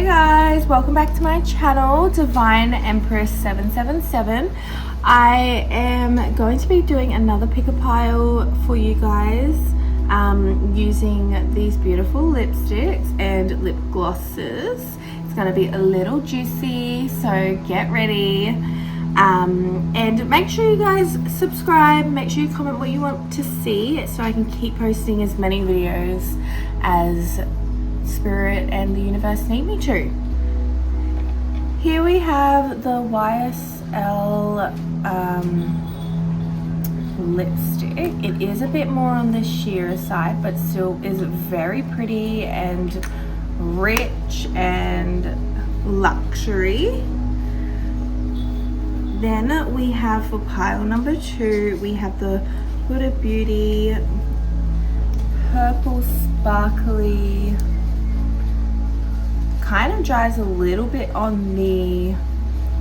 Hey guys, welcome back to my channel, Divine Empress 777. I am going to be doing another pick a pile for you guys using these beautiful lipsticks and lip glosses. It's going to be a little juicy, so get ready. And make sure you guys subscribe, make sure you comment what you want to see so I can keep posting as many videos as Spirit and the universe need me to. Here we have the YSL lipstick. It is a bit more on the sheer side, but still is very pretty and rich and luxury. Then we have for pile number 2, we have the Huda Beauty purple sparkly. Kind of dries a little bit on the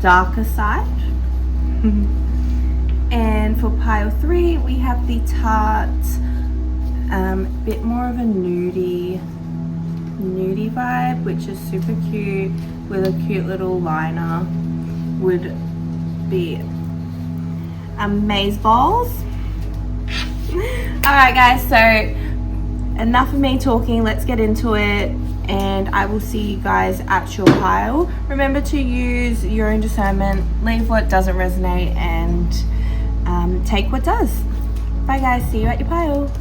darker side. And for pile 3 we have the Tarte, bit more of a nudie vibe, which is super cute with a cute little liner. Would be amazeballs. Alright guys, so enough of me talking, let's get into it. And I will see you guys at your pile. Remember to use your own discernment, leave what doesn't resonate, and take what does. Bye guys, see you at your pile.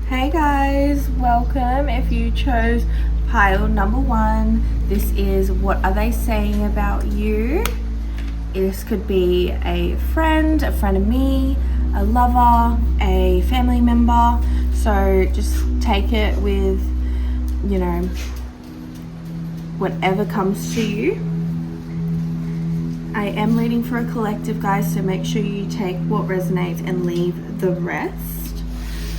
Hey guys, welcome. If you chose pile number 1, this is what are they saying about you. This could be a friend of me, a lover, a family member. So just take it with, you know, whatever comes to you. I am reading for a collective, guys, so make sure you take what resonates and leave the rest.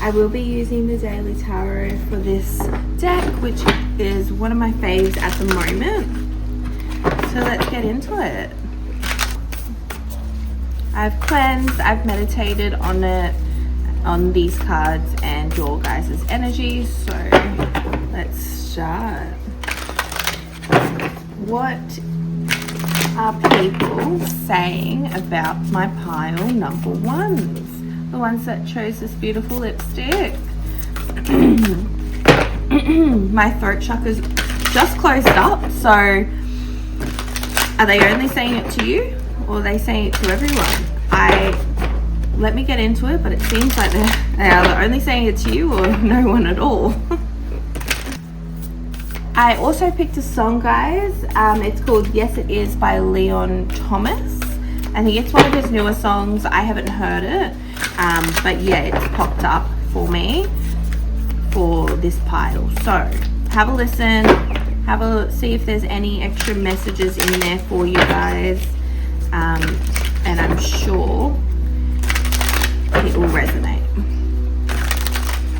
I will be using the Daily Tarot for this deck, which is one of my faves at the moment. So let's get into it. I've cleansed, I've meditated on it, on these cards and your guys' energy. So let's start. What are people saying about my pile number 1s? The ones that chose this beautiful lipstick. My throat chakra's just closed up, so are they only saying it to you? Or are they saying it to everyone? Let me get into it, but it seems like they are either only saying it to you or no one at all. I also picked a song, guys. It's called Yes It Is by Leon Thomas. I think it's one of his newer songs. I haven't heard it, but yeah, it's popped up for me for this pile. So have a listen, see if there's any extra messages in there for you guys. And I'm sure it will resonate.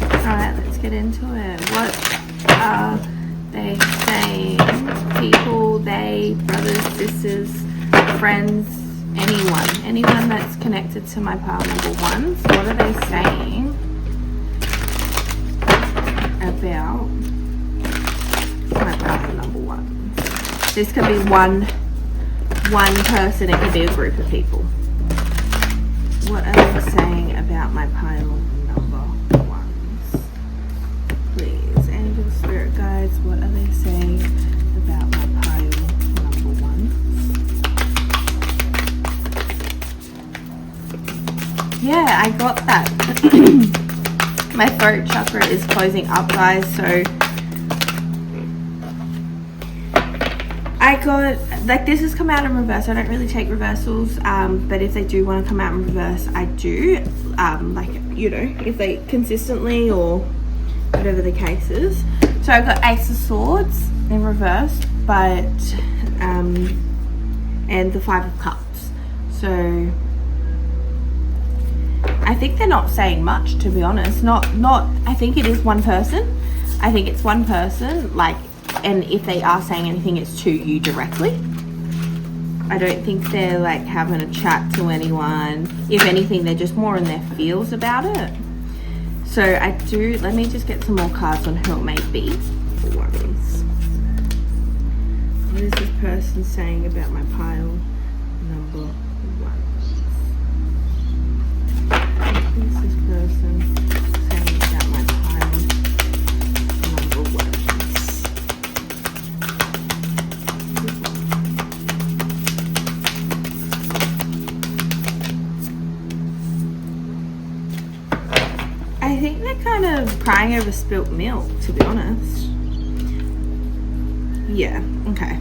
Alright, let's get into it. What are they saying? People, they, brothers, sisters, friends, anyone that's connected to my pile number 1s. What are they saying about my pile number 1s? This could be one person, it could be a group of people. What are they saying about my pile number 1s? Please, angel, spirit guides, what are they saying about my pile number 1s? Yeah, I got that. My throat chakra is closing up, guys, so I got, like, this has come out in reverse. I don't really take reversals, but if they do want to come out in reverse, I do. Like, you know, if they consistently or whatever the case is. So I've got Ace of Swords in reverse, but and the 5 of Cups. So I think they're not saying much, to be honest. Not. I think it is one person. I think it's one person, like. And if they are saying anything, it's to you directly. I don't think they're like having a chat to anyone. If anything, they're just more in their feels about it. So let me just get some more cards on who it may be. Worries. What is this person saying about my pile number 1? What is this person saying about my pile number 1? I think they're kind of crying over spilt milk, to be honest. Yeah, okay.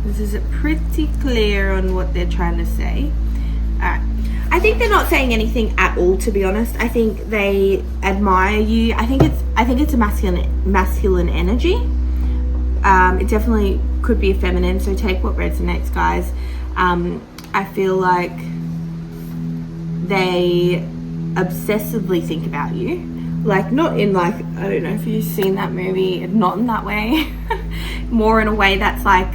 This is pretty clear on what they're trying to say. Alright. I think they're not saying anything at all, to be honest. I think they admire you. I think it's a masculine energy. It definitely could be a feminine, so take what resonates, guys. I feel like they obsessively think about you, like not in like, I don't know if you've seen that movie, not in that way, more in a way that's like,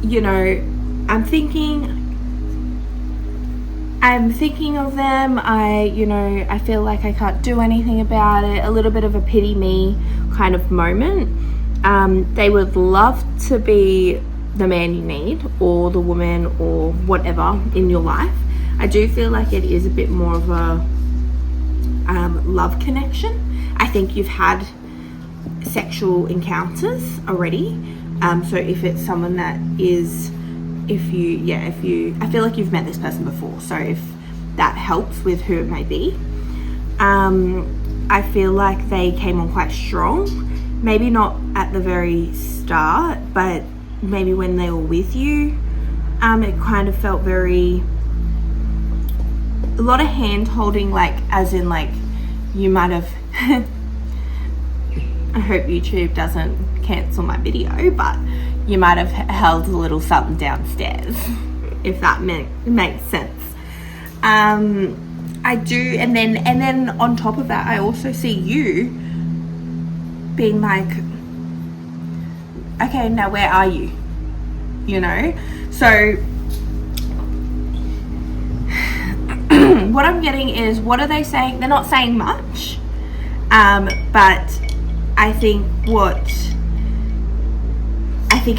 you know, I'm thinking of them. I feel like I can't do anything about it. A little bit of a pity me kind of moment. They would love to be the man you need, or the woman, or whatever in your life. I do feel like it is a bit more of a love connection. I think you've had sexual encounters already. So if it's someone that is, I feel like you've met this person before. So if that helps with who it may be. I feel like they came on quite strong. Maybe not at the very start, but maybe when they were with you, it kind of felt very, a lot of hand holding, like as in like you might have I hope YouTube doesn't cancel my video, but you might have held a little something downstairs, if that makes sense. I do, and then on top of that, I also see you being like, okay, now where are you? You know, so what I'm getting is, what are they saying? They're not saying much, but I think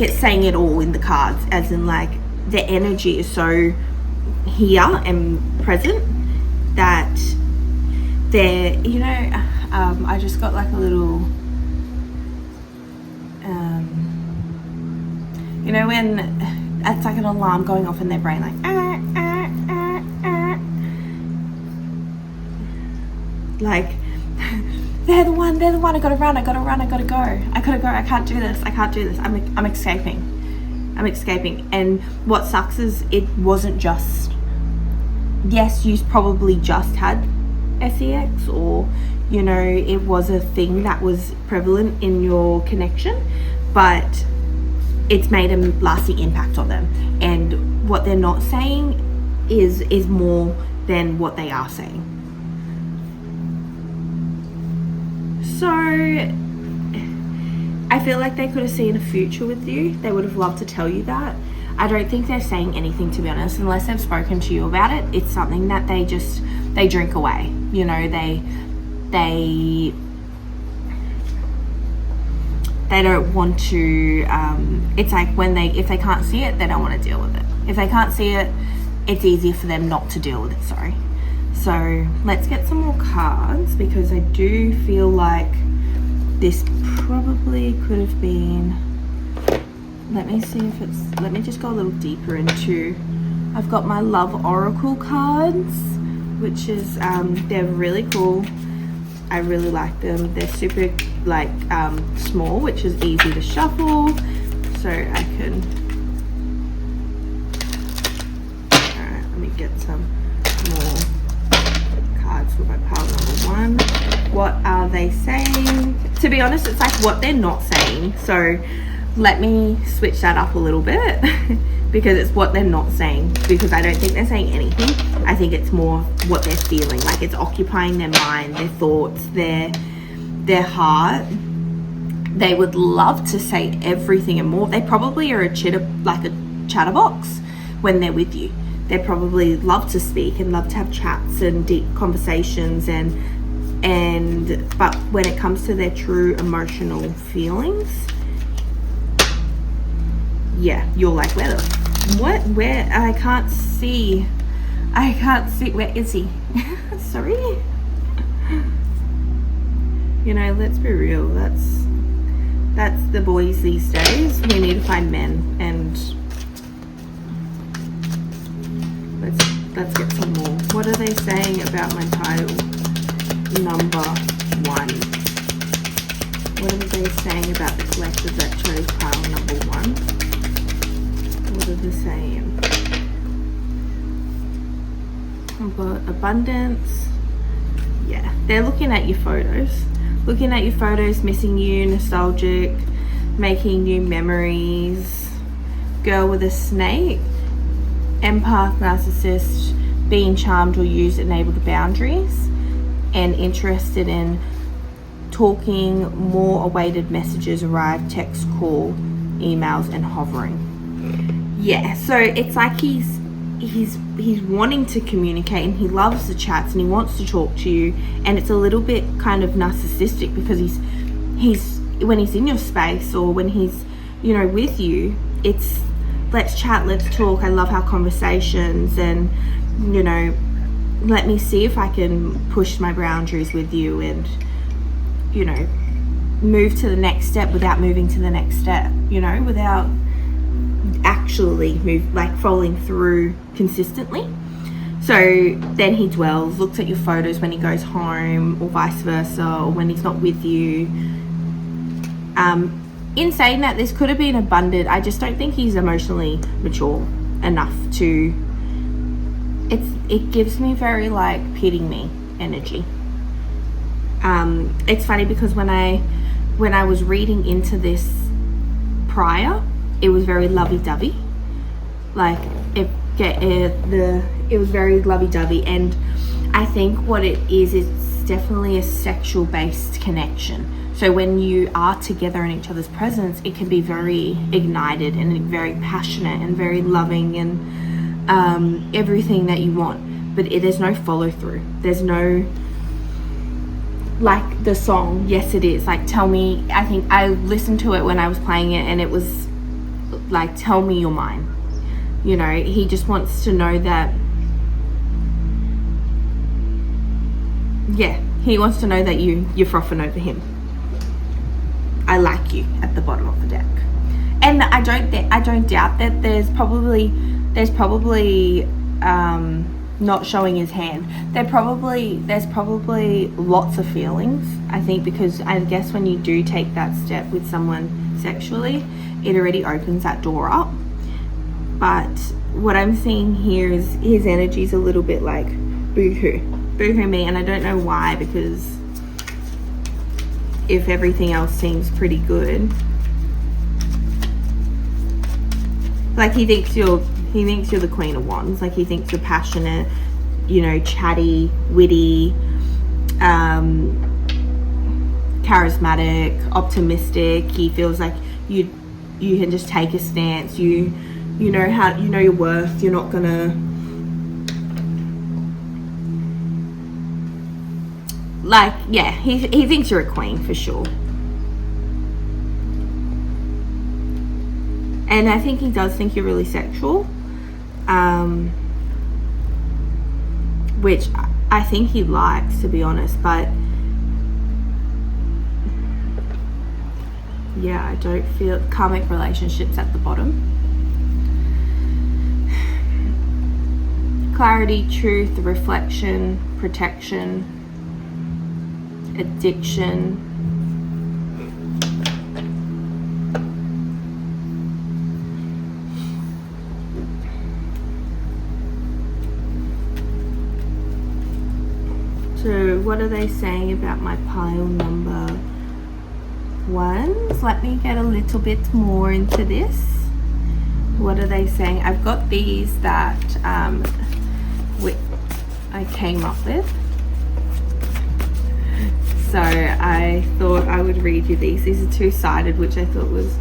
it's saying it all in the cards, as in like the energy is so here and present that they're, you know, I just got like a little, you know, when it's like an alarm going off in their brain, like like they're the one, I gotta run, I gotta go, I can't do this, I'm escaping. And what sucks is it wasn't just, yes, you probably just had sex, or, you know, it was a thing that was prevalent in your connection, but it's made a lasting impact on them. And what they're not saying is more than what they are saying. So I feel like they could have seen a future with you. They would have loved to tell you that. I don't think they're saying anything, to be honest, unless they've spoken to you about it. It's something that they drink away. You know, they don't want to, it's like if they can't see it, they don't want to deal with it. If they can't see it, it's easier for them not to deal with it, sorry. So let's get some more cards, because I do feel like this probably could have been, let me just go a little deeper into, I've got my Love Oracle cards, which is, they're really cool. I really like them. They're super like small, which is easy to shuffle, so I can, alright, let me get some more cards for my pile number 1. What are they saying? To be honest, it's like what they're not saying, so let me switch that up a little bit because it's what they're not saying, because I don't think they're saying anything. I think it's more what they're feeling, like it's occupying their mind, their thoughts, their heart. They would love to say everything and more. They probably are a chatterbox when they're with you. They probably love to speak and love to have chats and deep conversations, but when it comes to their true emotional feelings, yeah, you're like, where I can't see, where is he? Sorry. You know, let's be real, that's the boys these days. We need to find men, and let's get some more. What are they saying about my pile number 1? What are they saying about the collective that chose pile number 1? What are they saying? About abundance. Yeah, they're looking at your photos. Missing you, nostalgic, making new memories. Girl with a snake. Empath, narcissist, being charmed or used, enabled boundaries, and interested in talking. More awaited messages arrive, text, call, emails, and hovering. Yeah, so it's like he's wanting to communicate, and he loves the chats, and he wants to talk to you, and it's a little bit kind of narcissistic because he's when he's in your space, or when he's, you know, with you, it's let's chat, let's talk, I love our conversations, and, you know, let me see if I can push my boundaries with you and, you know, move to the next step without moving to the next step, you know, without actually following through consistently. So then he dwells, looks at your photos when he goes home, or vice versa, or when he's not with you. In saying that, this could have been abundant. I just don't think he's emotionally mature enough to. It gives me very like pitying me energy. It's funny because when I was reading into this prior, it was very lovey-dovey. Like it was very lovey-dovey, and I think what it is, it's definitely a sexual based connection. So when you are together in each other's presence, it can be very ignited and very passionate and very loving and everything that you want. But there's no follow through. There's no, like the song, yes it is, like tell me, I think I listened to it when I was playing it, and it was like, tell me you're mine. You know, he just wants to know that, yeah, he wants to know that you're frothing over him. I like you at the bottom of the deck. And I don't doubt that there's probably not showing his hand. There's probably lots of feelings, I think, because I guess when you do take that step with someone sexually, it already opens that door up. But what I'm seeing here is his energy is a little bit like boo-hoo me, and I don't know why, because if everything else seems pretty good, like he thinks you're the Queen of Wands. Like he thinks you're passionate, you know, chatty, witty, charismatic, optimistic. He feels like you can just take a stance. You know your worth. You're not gonna, like, yeah, he thinks you're a queen for sure. And I think he does think you're really sexual, which I think he likes, to be honest. But yeah, I don't feel karmic relationships at the bottom. Clarity, truth, reflection, protection, addiction. So what are they saying about my pile number 1? Let me get a little bit more into this. What are they saying? I've got these that I came up with. So I thought I would read you these. These are two-sided, which I thought was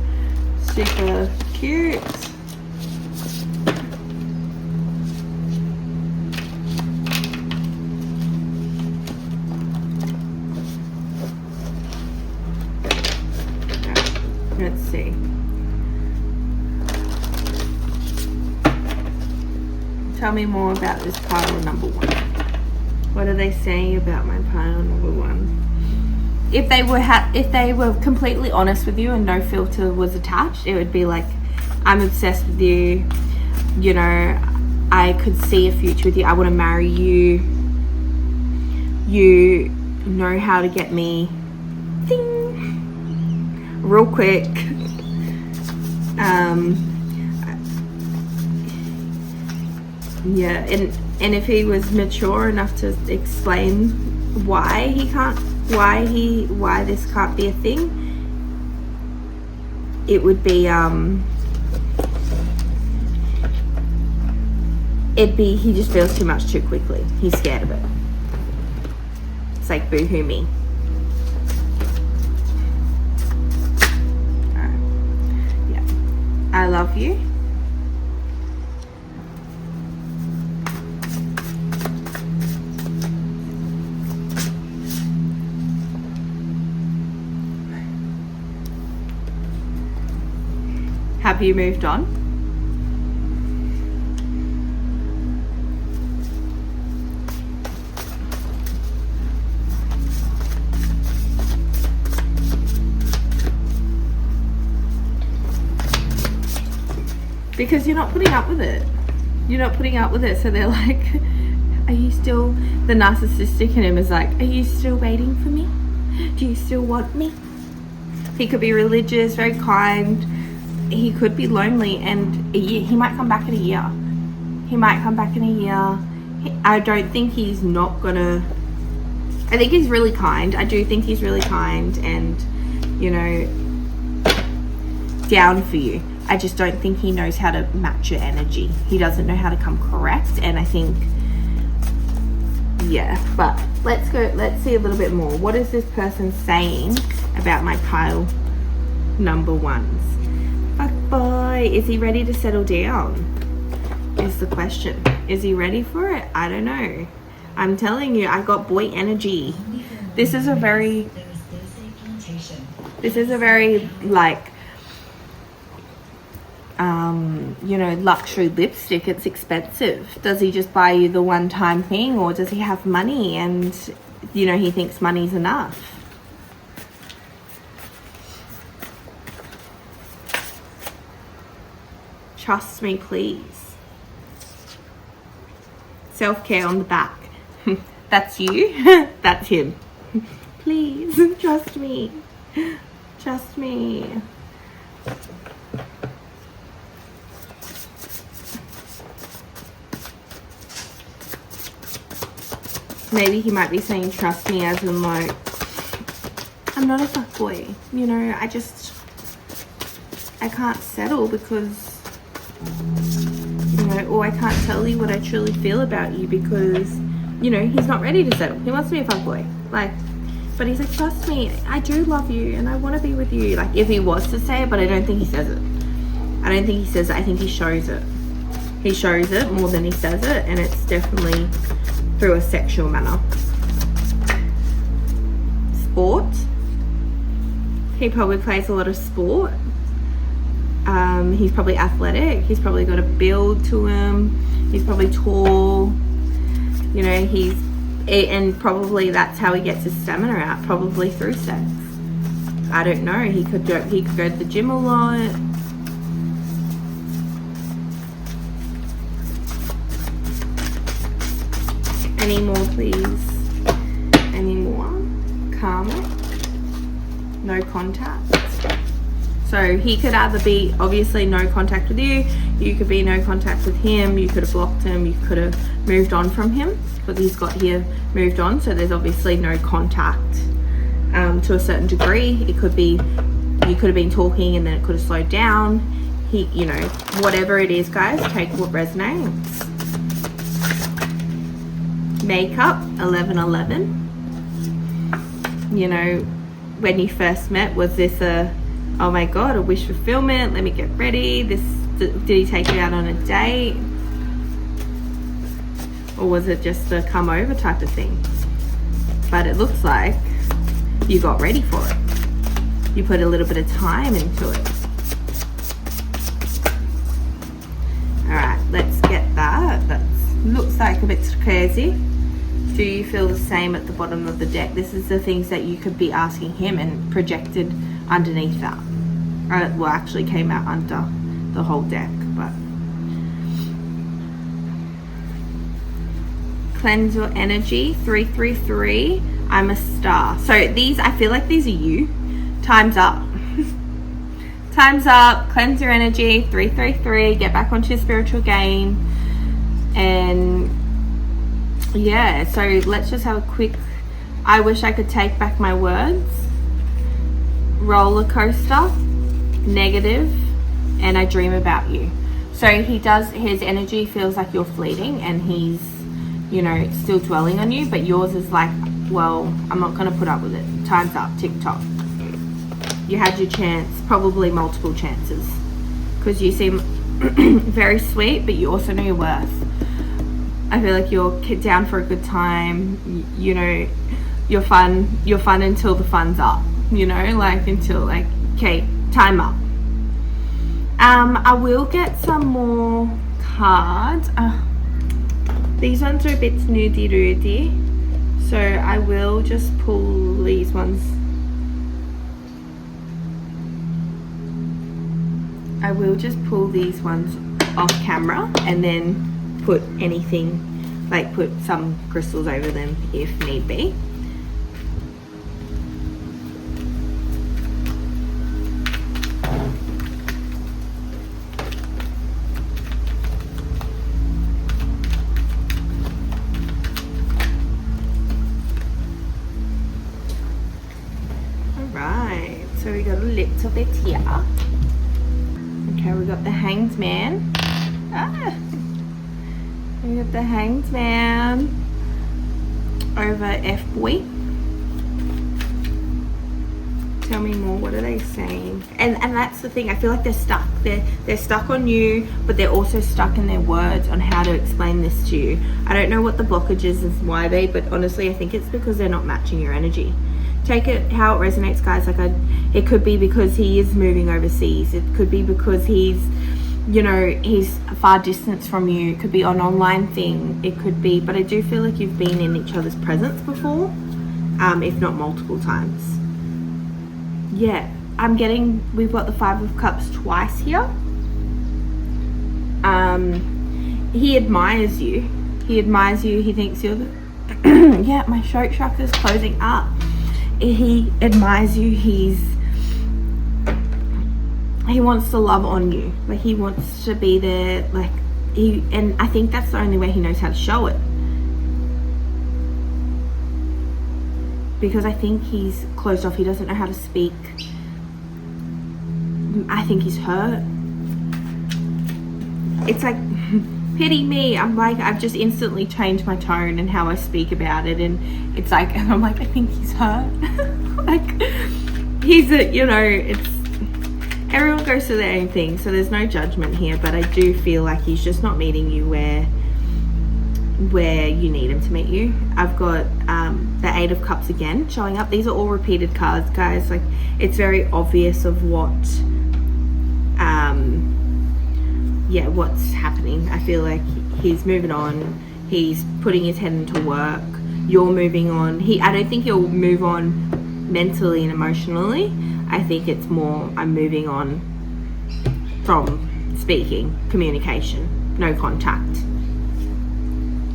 super cute. Let's see. Tell me more about this pile number 1. What are they saying about my pile number 1? If they were completely honest with you and no filter was attached, it would be like, I'm obsessed with you. You know, I could see a future with you. I want to marry you. You know how to get me. Ding. Real quick. Yeah, and if he was mature enough to explain why this can't be a thing, it would be he just feels too much too quickly. He's scared of it. It's like boo-hoo me. Alright. Yeah. I love you. Have you moved on? Because you're not putting up with it. You're not putting up with it. So they're like, are you still, the narcissistic in him is like, are you still waiting for me? Do you still want me? He could be religious, very kind. He could be lonely, and he might come back in a year. He might come back in a year. I don't think he's not gonna. I think he's really kind. I do think he's really kind and, you know, down for you. I just don't think he knows how to match your energy. He doesn't know how to come correct, and I think, yeah. But let's see a little bit more. What is this person saying about my pile number 1s? Fuck boy, is he ready to settle down? Is the question. Is he ready for it? I don't know. I'm telling you, I got boy energy. This is a very like, you know, luxury lipstick. It's expensive. Does he just buy you the one-time thing, or does he have money and, you know, he thinks money's enough? Trust me, please. Self-care on the back. That's you. That's him. Please, trust me. Trust me. Maybe he might be saying trust me as in like, I'm not a fuckboy. You know, I can't settle because, you know, or I can't tell you what I truly feel about you because, you know, he's not ready to settle. He wants to be a fuckboy. Like, but he's like, trust me, I do love you and I want to be with you. Like, if he was to say it, but I don't think he says it. I don't think he says it. I think he shows it. He shows it more than he says it, and it's definitely through a sexual manner. Sport. He probably plays a lot of sport. He's probably athletic. He's probably got a build to him. He's probably tall. You know, and probably that's how he gets his stamina out, probably through sex. I don't know. He could go to the gym a lot. Any more, please? Any more? Karma. No contact. So he could either be obviously no contact with you, you could be no contact with him, you could have blocked him, you could have moved on from him, because he's got here moved on, so there's obviously no contact to a certain degree. It could be you could have been talking and then it could have slowed down. You know, whatever it is, guys, take what resonates. Makeup, 1111. you know, when you first met? Was this a, oh my god, a wish fulfillment, let me get ready? Did he take you out on a date? Or was it just a come over type of thing? But it looks like you got ready for it. You put a little bit of time into it. Alright, let's get that. That looks like a bit crazy. Do you feel the same at the bottom of the deck? This is the things that you could be asking him and projected underneath that. Well, actually came out under the whole deck, but cleanse your energy. 333. I'm a star. So these, I feel like these are you. Time's up. Time's up. Cleanse your energy. 333. Get back onto your spiritual game. And yeah, so let's just have a quick, I wish I could take back my words. Roller coaster, negative, and I dream about you. So he does, his energy feels like you're fleeting and he's, you know, still dwelling on you, but yours is like, well, I'm not going to put up with it. Time's up, tick-tock. You had your chance, probably multiple chances, because you seem very sweet, but you also know your worth. I feel like you're down for a good time. You know, you're fun until the fun's up, you know, like until like, okay, time up. I will get some more cards. These ones are a bit snooty-roody, so I will just pull these ones. I will just pull these ones off camera and then put anything, like put some crystals over them if need be. Alright, so we got a little bit here. Okay, we got the Hanged Man. We got the Hanged Man over F-Boy. Tell me more, what are they saying? And that's the thing, I feel like they're stuck. They're stuck on you, but they're also stuck in their words on how to explain this to you. I don't know what the blockage is why they, but honestly I think it's because they're not matching your energy. Take it how it resonates, guys. Like it could be because he is moving overseas. It could be because he's, you know, he's a far distance from you. It could be an online thing. It could be, but I do feel like you've been in each other's presence before, if not multiple times. Yeah, I'm getting, we've got the Five of Cups twice here. He admires you. He admires you. He thinks you're the, yeah, my throat chakra is closing up. He admires you. He wants to love on you. Like he wants to be there. Like and I think that's the only way he knows how to show it. Because I think he's closed off. He doesn't know how to speak. I think he's hurt. It's like, pity me. I'm like, I've just instantly changed my tone and how I speak about it, and it's like, and I'm like, I think he's hurt. Like he's a, you know, it's, everyone goes through their own thing, so there's no judgment here, but I do feel like he's just not meeting you where you need him to meet you. I've got the Eight of Cups again showing up. These are all repeated cards, guys. Like it's very obvious of what yeah, what's happening. I feel like he's moving on. He's putting his head into work. You're moving on. I don't think he'll move on mentally and emotionally. I think it's more, I'm moving on from speaking, communication, no contact.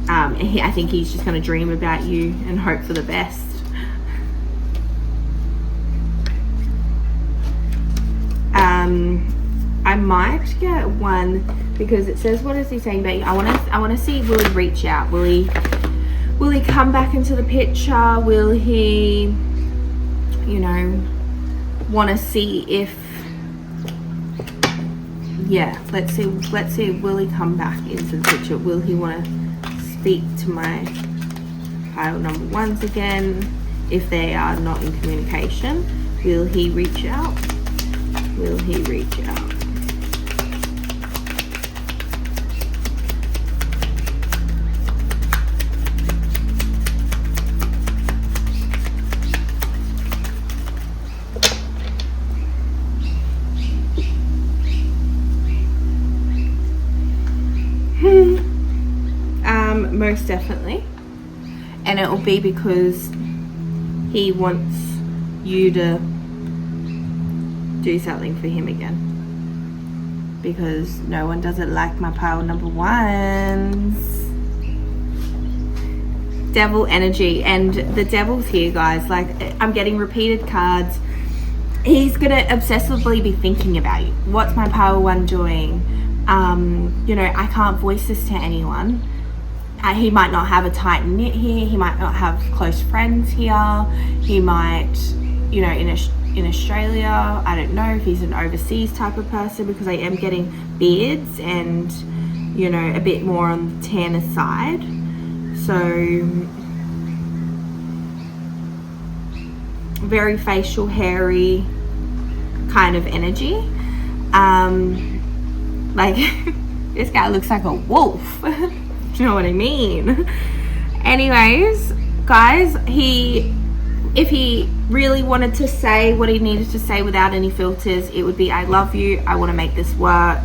I think he's just going to dream about you and hope for the best. I might get one because it says, what is he saying about you? I want to see, will he reach out? Will he come back into the picture? Will he, you know, want to see if, yeah, let's see, will he come back into the picture? Will he want to speak to my pile number ones again? if they are not in communication. Will he reach out? Will he reach out? Most definitely. And it will be because he wants you to do something for him again, because no one does it like my pile number ones. Devil energy, and the devil's here, guys. Like, I'm getting repeated cards. He's gonna obsessively be thinking about you. What's my pile one doing? You know, I can't voice this to anyone. He might not have a tight knit here. He might not have close friends here. He might, you know, in Australia, I don't know if he's an overseas type of person, because I am getting beards and, you know, a bit more on the tanner side. So very facial, hairy kind of energy. Like this guy looks like a wolf. Do you know what I mean? Anyways, guys, if he really wanted to say what he needed to say without any filters, it would be, I love you, I want to make this work.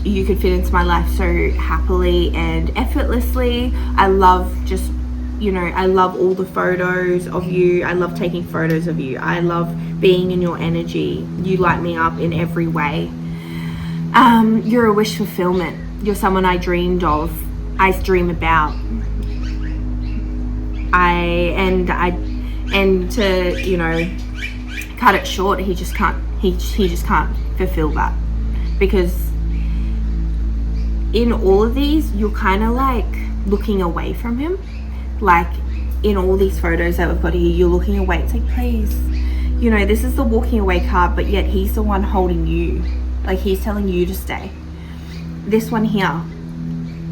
You could fit into my life so happily and effortlessly. I love just, you know, I love all the photos of you. I love taking photos of you. I love being in your energy. You light me up in every way. You're a wish fulfillment. You're someone I dreamed of. I dream about. And to, you know, cut it short, he just can't fulfill that, because in all of these you're kind of like looking away from him. Like in all these photos that we've got here, you're looking away. It's like, please, you know, this is the walking away card, but yet he's the one holding you. Like, he's telling you to stay. This one here,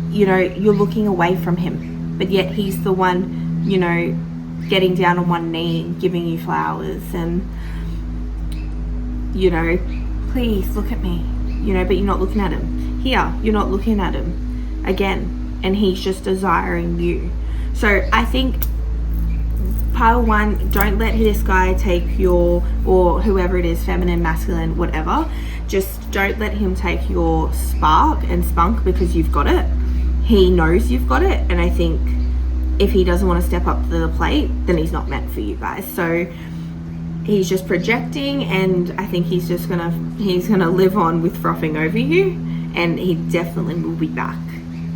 you know, you're looking away from him, but yet he's the one, you know, getting down on one knee, giving you flowers and, you know, please look at me, you know, but you're not looking at him. Here, you're not looking at him again, and he's just desiring you. So I think pile one, don't let this guy take your, or whoever it is, feminine, masculine, whatever, just don't let him take your spark and spunk, because you've got it. He knows you've got it, and I think if he doesn't want to step up to the plate, then he's not meant for you guys. So he's just projecting, and I think he's gonna live on with frothing over you, and he definitely will be back,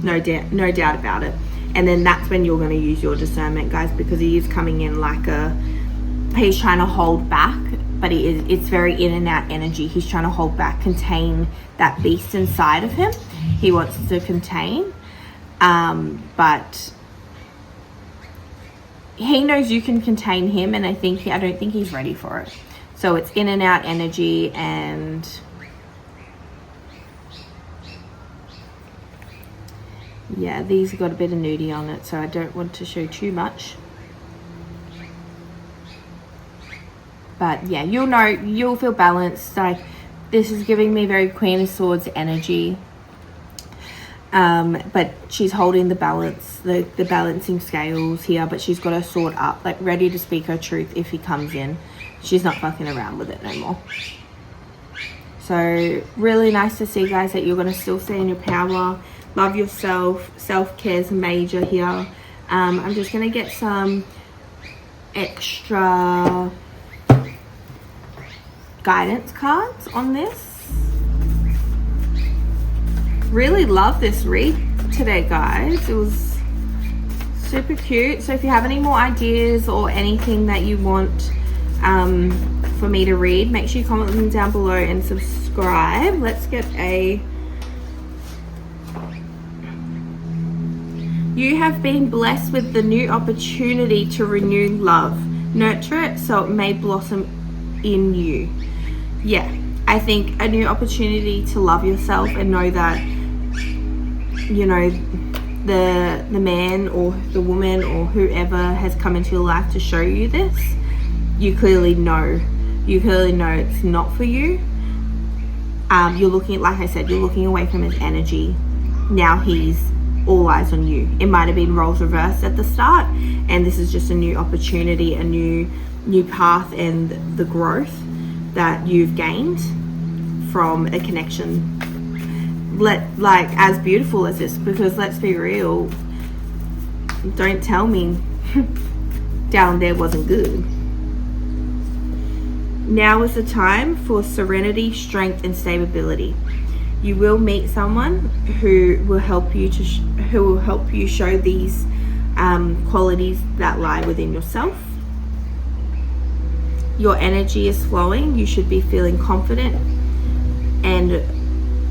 no doubt about it. And then that's when you're going to use your discernment, guys, because he is coming in like he's trying to hold back, but it's very in and out energy. He's trying to hold back, contain that beast inside of him. He wants to contain, but he knows you can contain him, and I don't think he's ready for it. So it's in and out energy, and yeah, these have got a bit of nudie on it, so I don't want to show too much. But yeah, you'll know, you'll feel balanced. Like, this is giving me very Queen of Swords energy. But she's holding the balance, the balancing scales here, but she's got her sword up, like ready to speak her truth if he comes in. She's not fucking around with it no more. So really nice to see, guys, that you're going to still stay in your power. Love yourself. Self-care's major here. I'm just going to get some extra guidance cards on this. Really love this read today, guys. It was super cute. So if you have any more ideas or anything that you want for me to read, make sure you comment them down below and subscribe. Let's get a... You have been blessed with the new opportunity to renew love. Nurture it so it may blossom in you. Yeah, I think a new opportunity to love yourself and know that, you know, the man or the woman or whoever has come into your life to show you this, you clearly know it's not for you. You're looking, like I said, you're looking away from his energy. Now he's all eyes on you. It might have been roles reversed at the start, and this is just a new opportunity, a new path, and the growth that you've gained from a connection like as beautiful as this. Because let's be real, don't tell me down there wasn't good. Now is the time for serenity, strength, and stability. You will meet someone who will help you show these qualities that lie within yourself. Your energy is flowing. You should be feeling confident and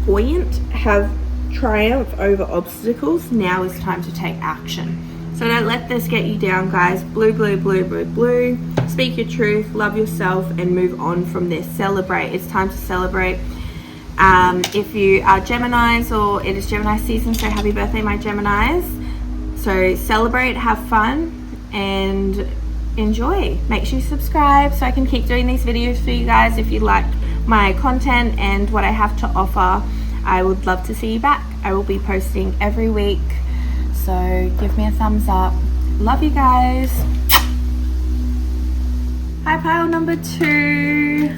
buoyant, have triumph over obstacles. Now is time to take action. So don't let this get you down, guys. Blue, blue, blue, blue, blue. Speak your truth, love yourself, and move on from this. Celebrate. It's time to celebrate. If you are Geminis, or it is Gemini season, so happy birthday, my Geminis. So celebrate, have fun, and enjoy. Make sure you subscribe so I can keep doing these videos for you guys. If you like my content and what I have to offer, I would love to see you back. I will be posting every week, so give me a thumbs up. Love you guys. Hi, pile number 2.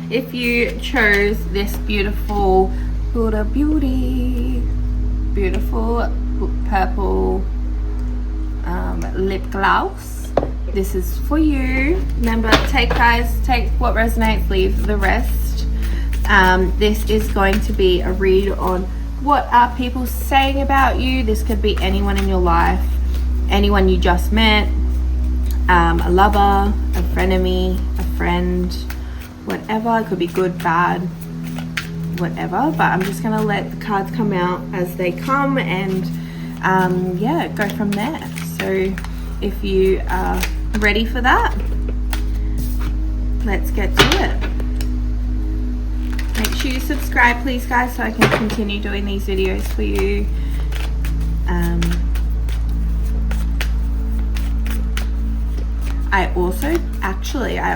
If you chose this beautiful beautiful purple lip gloss, this is for you. Remember, take what resonates, leave the rest. This is going to be a read on what are people saying about you. This could be anyone in your life, anyone you just met, a lover, a frenemy, a friend, whatever. It could be good, bad, whatever, but I'm just gonna let the cards come out as they come, and yeah, go from there. So if you are ready for that, let's get to it. Make sure you subscribe, please, guys, so I can continue doing these videos for you. I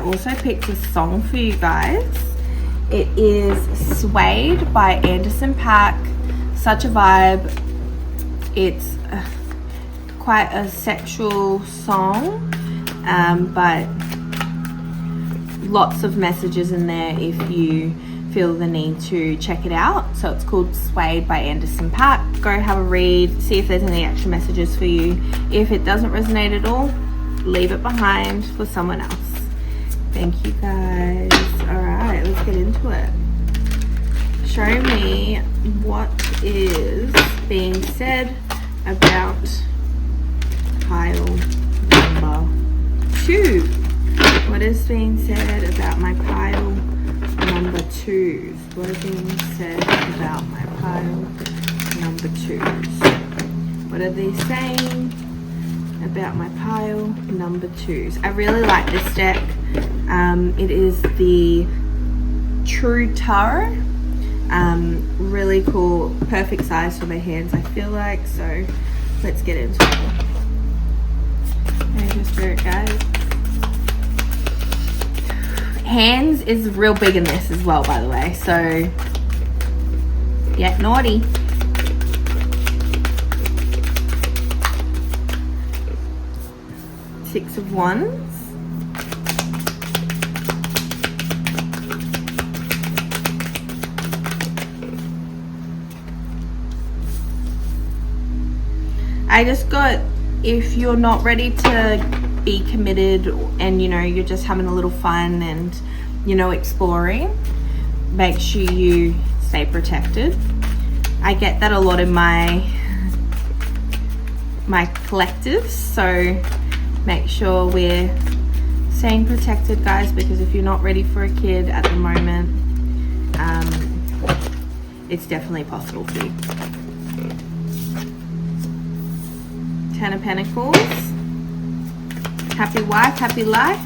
also picked a song for you guys. It is Swayed by Anderson .Paak. Such a vibe. It's quite a sexual song, but lots of messages in there if you feel the need to check it out. So it's called Swayed by Anderson .Paak. Go have a read, see if there's any extra messages for you. If it doesn't resonate at all, leave it behind for someone else. Thank you, guys. All right, let's get into it. Show me what is being said about pile number 2. What is being said about my pile number 2s? What is being said about my pile number 2s? What are they saying about my pile number 2s? I really like this deck. It is the True Tarot. Really cool, perfect size for my hands, I feel like. So let's get into it. Angel Spirit, guys. Hands is real big in this as well, by the way. So get naughty. Six of Wands. I just got, if you're not ready to be committed and you're just having a little fun and exploring, make sure you stay protected. I get that a lot in my collectives, so make sure we're staying protected, guys, because if you're not ready for a kid at the moment, it's definitely possible for you. 10 of Pentacles. Happy wife, happy life.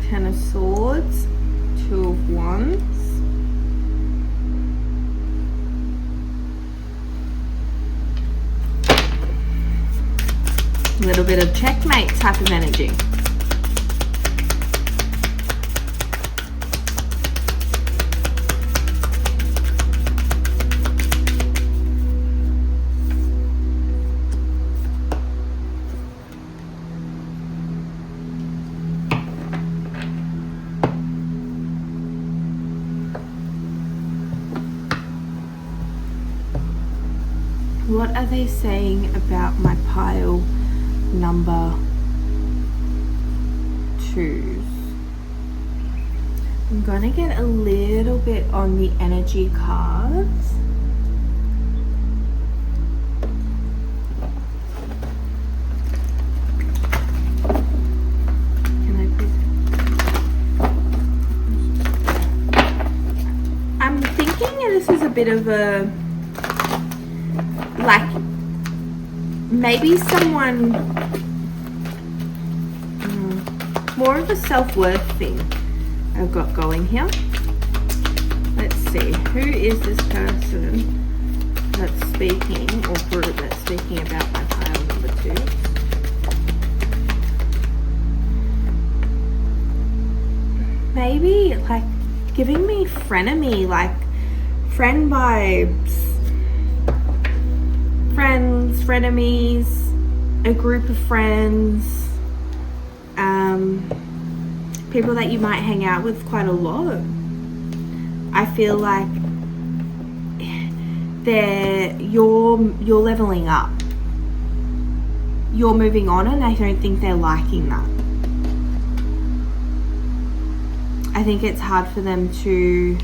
10 of Swords. 2 of Wands. A little bit of checkmate type of energy. What are they saying about my pile number 2s? I'm gonna get a little bit on the energy cards. Can I please? I'm thinking this is a bit of a, like, maybe someone, more of a self-worth thing I've got going here. Let's see, who is this person that's speaking, or group that's speaking about my pile number 2? Maybe like giving me frenemy, like friend vibes. Friends, frenemies, a group of friends, people that you might hang out with quite a lot. I feel like you're leveling up. You're moving on, and I don't think they're liking that. I think it's hard for them to.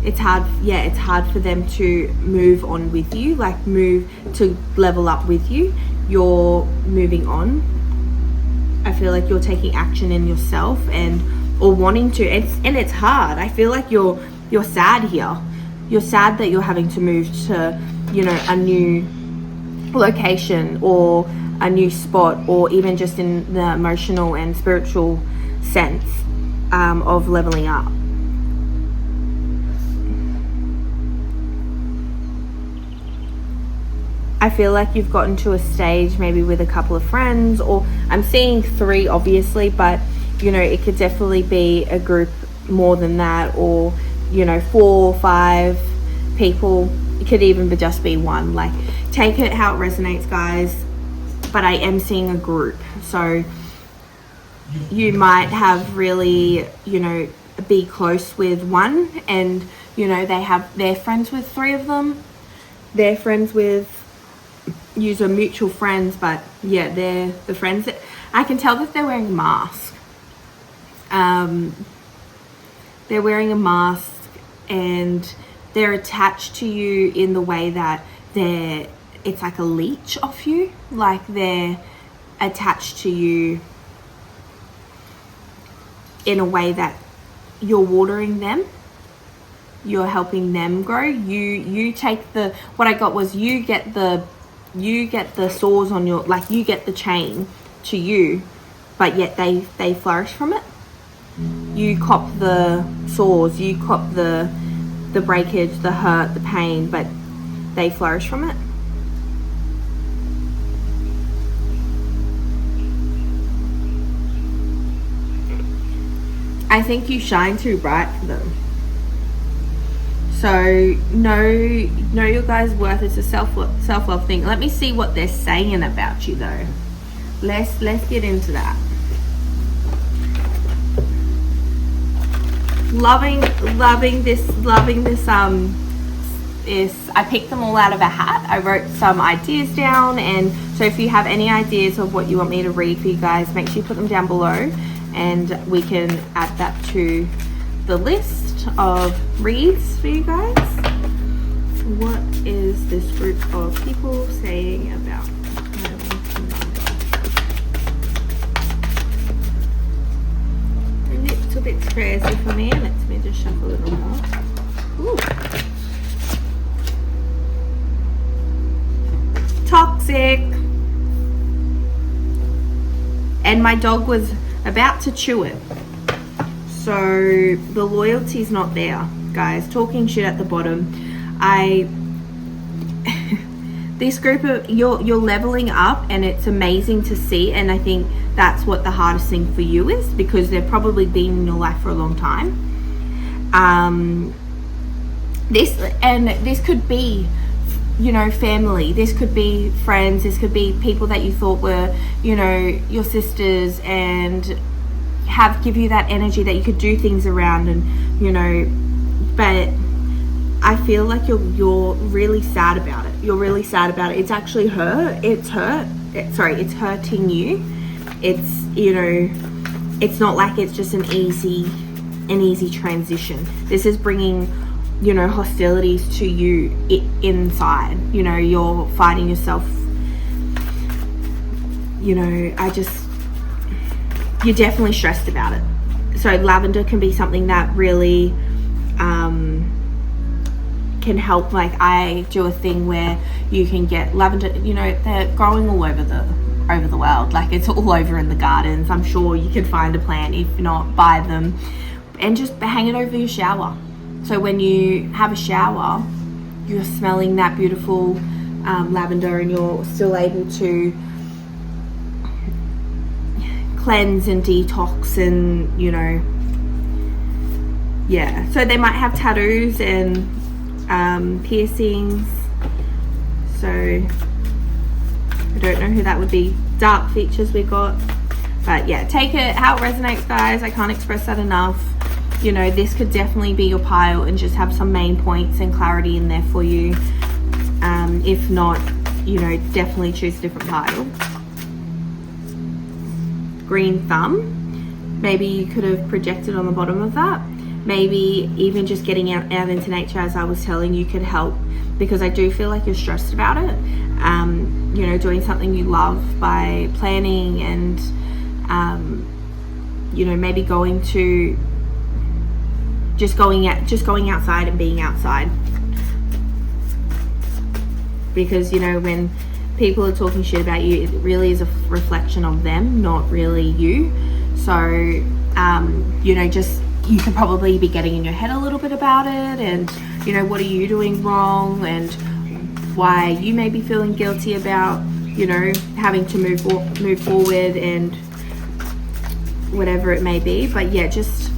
It's hard for them to move on with you, like move to level up with you. You're moving on. I feel like you're taking action in yourself or wanting to. It's hard. I feel like you're sad here. You're sad that you're having to move to, a new location or a new spot, or even just in the emotional and spiritual sense of leveling up. I feel like you've gotten to a stage maybe with a couple of friends, or I'm seeing 3 obviously, but it could definitely be a group more than that, or 4 or 5 people. It could even just be 1. Like, take it how it resonates, guys, but I am seeing a group. So you might have really be close with 1, and they're friends with 3 of them. They're friends with are mutual friends, but yeah, they're the friends that I can tell that they're wearing a mask. They're wearing a mask, and they're attached to you in the way that it's like a leech off you, like they're attached to you in a way that you're watering them, you're helping them grow. You take what I got was you get the sores on your, like, you get the chain to you, but yet they flourish from it. You cop the sores, you cop the breakage, the hurt, the pain, but they flourish from it. I think you shine too bright for them. So know your guys' worth. It's a self-love thing. Let me see what they're saying about you though. Let's get into that. Loving this is, I picked them all out of a hat. I wrote some ideas down, and so if you have any ideas of what you want me to read for you guys, make sure you put them down below, and we can add that to the list of reads for you guys. What is this group of people saying about a little bit crazy for me? Let me just shuffle a little more. Ooh. Toxic. And my dog was about to chew it. So the loyalty's not there, guys. Talking shit at the bottom. this group of you're leveling up, and it's amazing to see. And I think that's what the hardest thing for you is, because they've probably been in your life for a long time. This could be, you know, family, this could be friends, this could be people that you thought were, you know, your sisters, and give you that energy that you could do things around, and you know, but I feel like you're really sad about it. You're really sad about it. It's actually it's hurting you. It's, you know, it's not like it's just an easy transition. This is bringing, you know, hostilities to you inside. You know, you're fighting yourself. You know, you're definitely stressed about it. So lavender can be something that really can help. Like, I do a thing where you can get lavender, you know, they're growing all over the world. Like, it's all over in the gardens. I'm sure you can find a plant. If not, buy them and just hang it over your shower. So when you have a shower, you're smelling that beautiful lavender, and you're still able to cleanse and detox, and, you know, yeah. So they might have tattoos and piercings. So I don't know who that would be. Dark features we got. But yeah, take it how it resonates, guys. I can't express that enough. You know, this could definitely be your pile and just have some main points and clarity in there for you. If not, you know, definitely choose a different pile. Green thumb. Maybe you could have projected on the bottom of that. Maybe even just getting out into nature, as I was telling you, could help, because I do feel like you're stressed about it. You know, doing something you love by planning, and you know, maybe going outside and being outside. Because, you know, when people are talking shit about you, it really is a reflection of them, not really you. So you know, just, you could probably be getting in your head a little bit about it, and, you know, what are you doing wrong, and why you may be feeling guilty about, you know, having to move forward, and whatever it may be. But yeah, just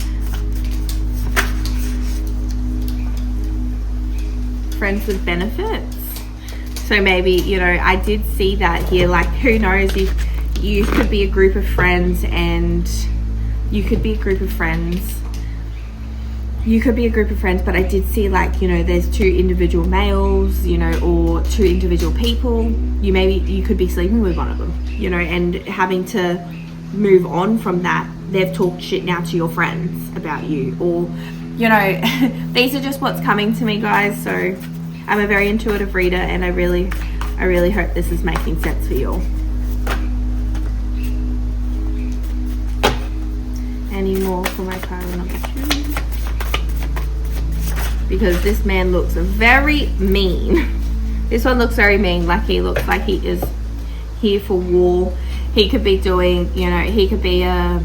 friends with benefits. So maybe, you know, I did see that here. Like, who knows, if you could be a group of friends, and you could be a group of friends. But I did see, like, you know, there's two individual males, you know, or two individual people. You could be sleeping with one of them, you know, and having to move on from that. They've talked shit now to your friends about you, or, you know, these are just what's coming to me, guys. So I'm a very intuitive reader, and I really hope this is making sense for you all. Any more for my pile number 2? Because this man looks very mean. This one looks very mean. Like, he looks like he is here for war. He could be doing, you know, he could be a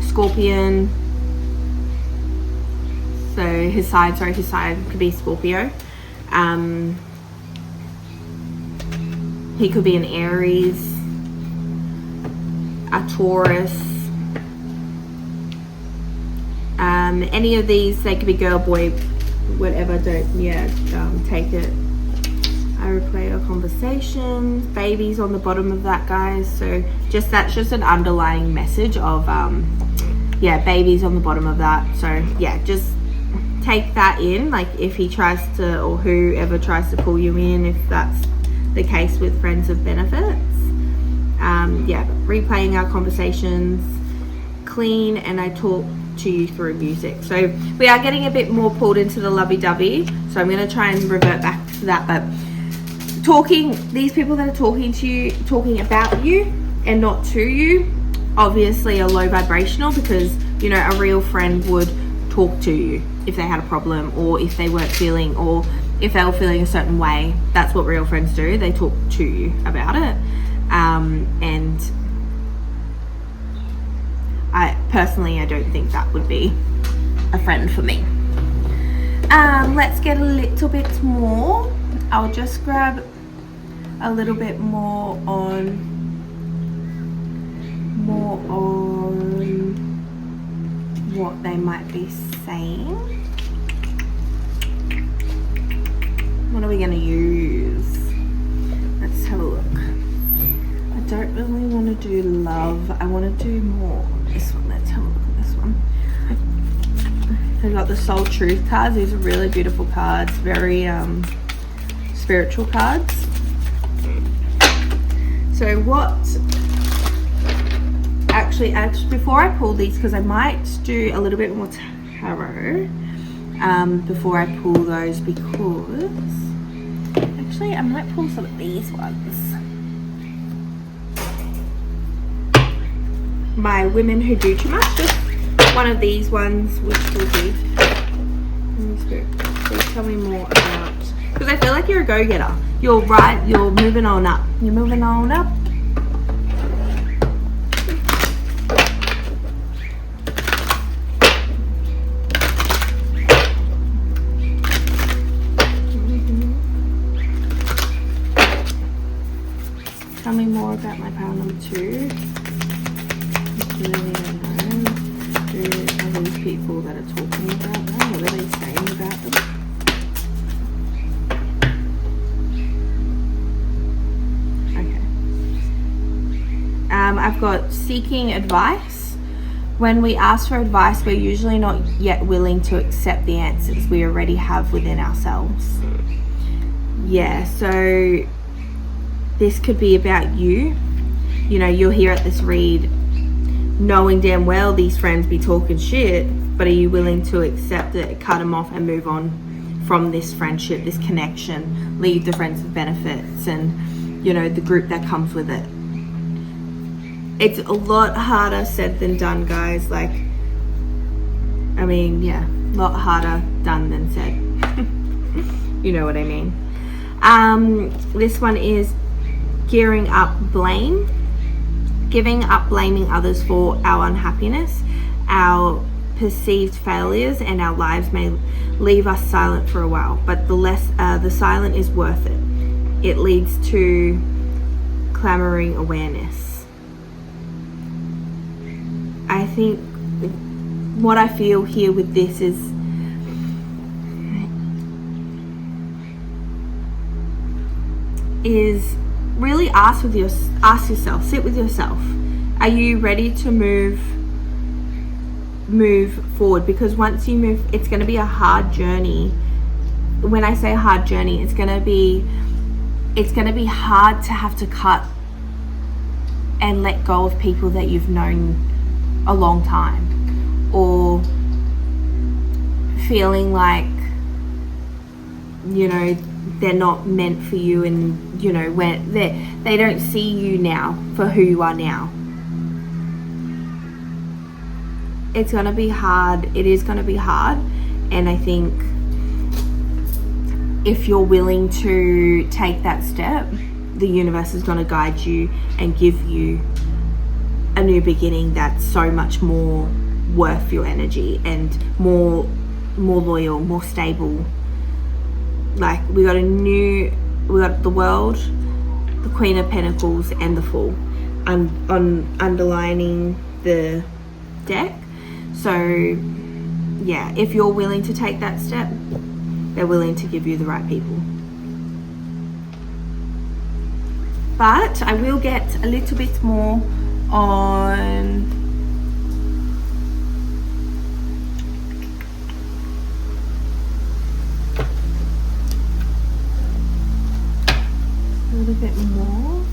Scorpion. So his side could be Scorpio. He could be an Aries, a Taurus. Any of these, they could be girl, boy, whatever. Take it. I replay our conversations. Babies on the bottom of that, guys. So that's just an underlying message of babies on the bottom of that. So yeah, just take that in. Like, if he tries to, or whoever tries to pull you in, if that's the case with friends of benefits. Replaying our conversations, clean, and I talk to you through music. So we are getting a bit more pulled into the lovey-dovey, so I'm going to try and revert back to that. But these people that are talking to you, talking about you and not to you, obviously are low vibrational, because, you know, a real friend would talk to you if they had a problem, or if they weren't feeling, or if they were feeling a certain way. That's what real friends do. They talk to you about it. And I don't think that would be a friend for me. Let's get a little bit more. I'll just grab a little bit more on what they might be saying. What are we going to use? Let's have a look. I don't really want to do love. I want to do more. This one. Let's have a look at this one. I've got the Soul Truth cards. These are really beautiful cards. Very spiritual cards. So what... Actually, before I pull these, because I might do a little bit more tarot before I pull those, because actually I might pull some of these ones. My Women Who Do Too Much, just one of these ones, which will be. Please tell me more about, because I feel like you're a go-getter. You're right. You're moving on up. You're moving on up. Tell me more about my pile number 2. Really don't know. Who are these people that are talking about them? What are they saying about them? Okay. I've got seeking advice. When we ask for advice, we're usually not yet willing to accept the answers we already have within ourselves. Yeah, so this could be about you. You know, you're here at this read knowing damn well these friends be talking shit, but are you willing to accept it, cut them off and move on from this friendship, this connection, leave the friends with benefits and, you know, the group that comes with it. It's a lot harder said than done, guys. Like, I mean, yeah, a lot harder done than said. You know what I mean. This one is gearing up blame, giving up blaming others for our unhappiness, our perceived failures, and our lives may leave us silent for a while, but the silent is worth it. It leads to clamoring awareness. I think what I feel here with this is really ask yourself, sit with yourself. Are you ready to move forward? Because once you move, it's going to be a hard journey. When I say hard journey, it's going to be hard to have to cut and let go of people that you've known a long time, or feeling like, you know, they're not meant for you, and you know, when they don't see you now for who you are now. It's gonna be hard. It is gonna be hard, and I think if you're willing to take that step, the universe is gonna guide you and give you a new beginning that's so much more worth your energy and more loyal, more stable. Like, we got the World, the Queen of Pentacles, and the Fool on underlining the deck. So yeah, if you're willing to take that step, they're willing to give you the right people. But I will get a little bit more on a little bit more.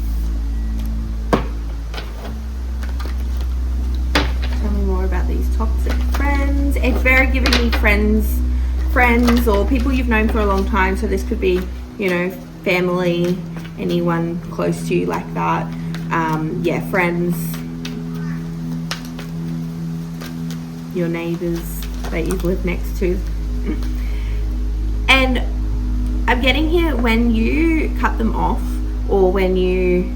Tell me more about these toxic friends. It's very giving me friends or people you've known for a long time. So this could be, you know, family, anyone close to you like that. Yeah, friends, your neighbors that you've lived next to. And I'm getting here, when you cut them off, or when you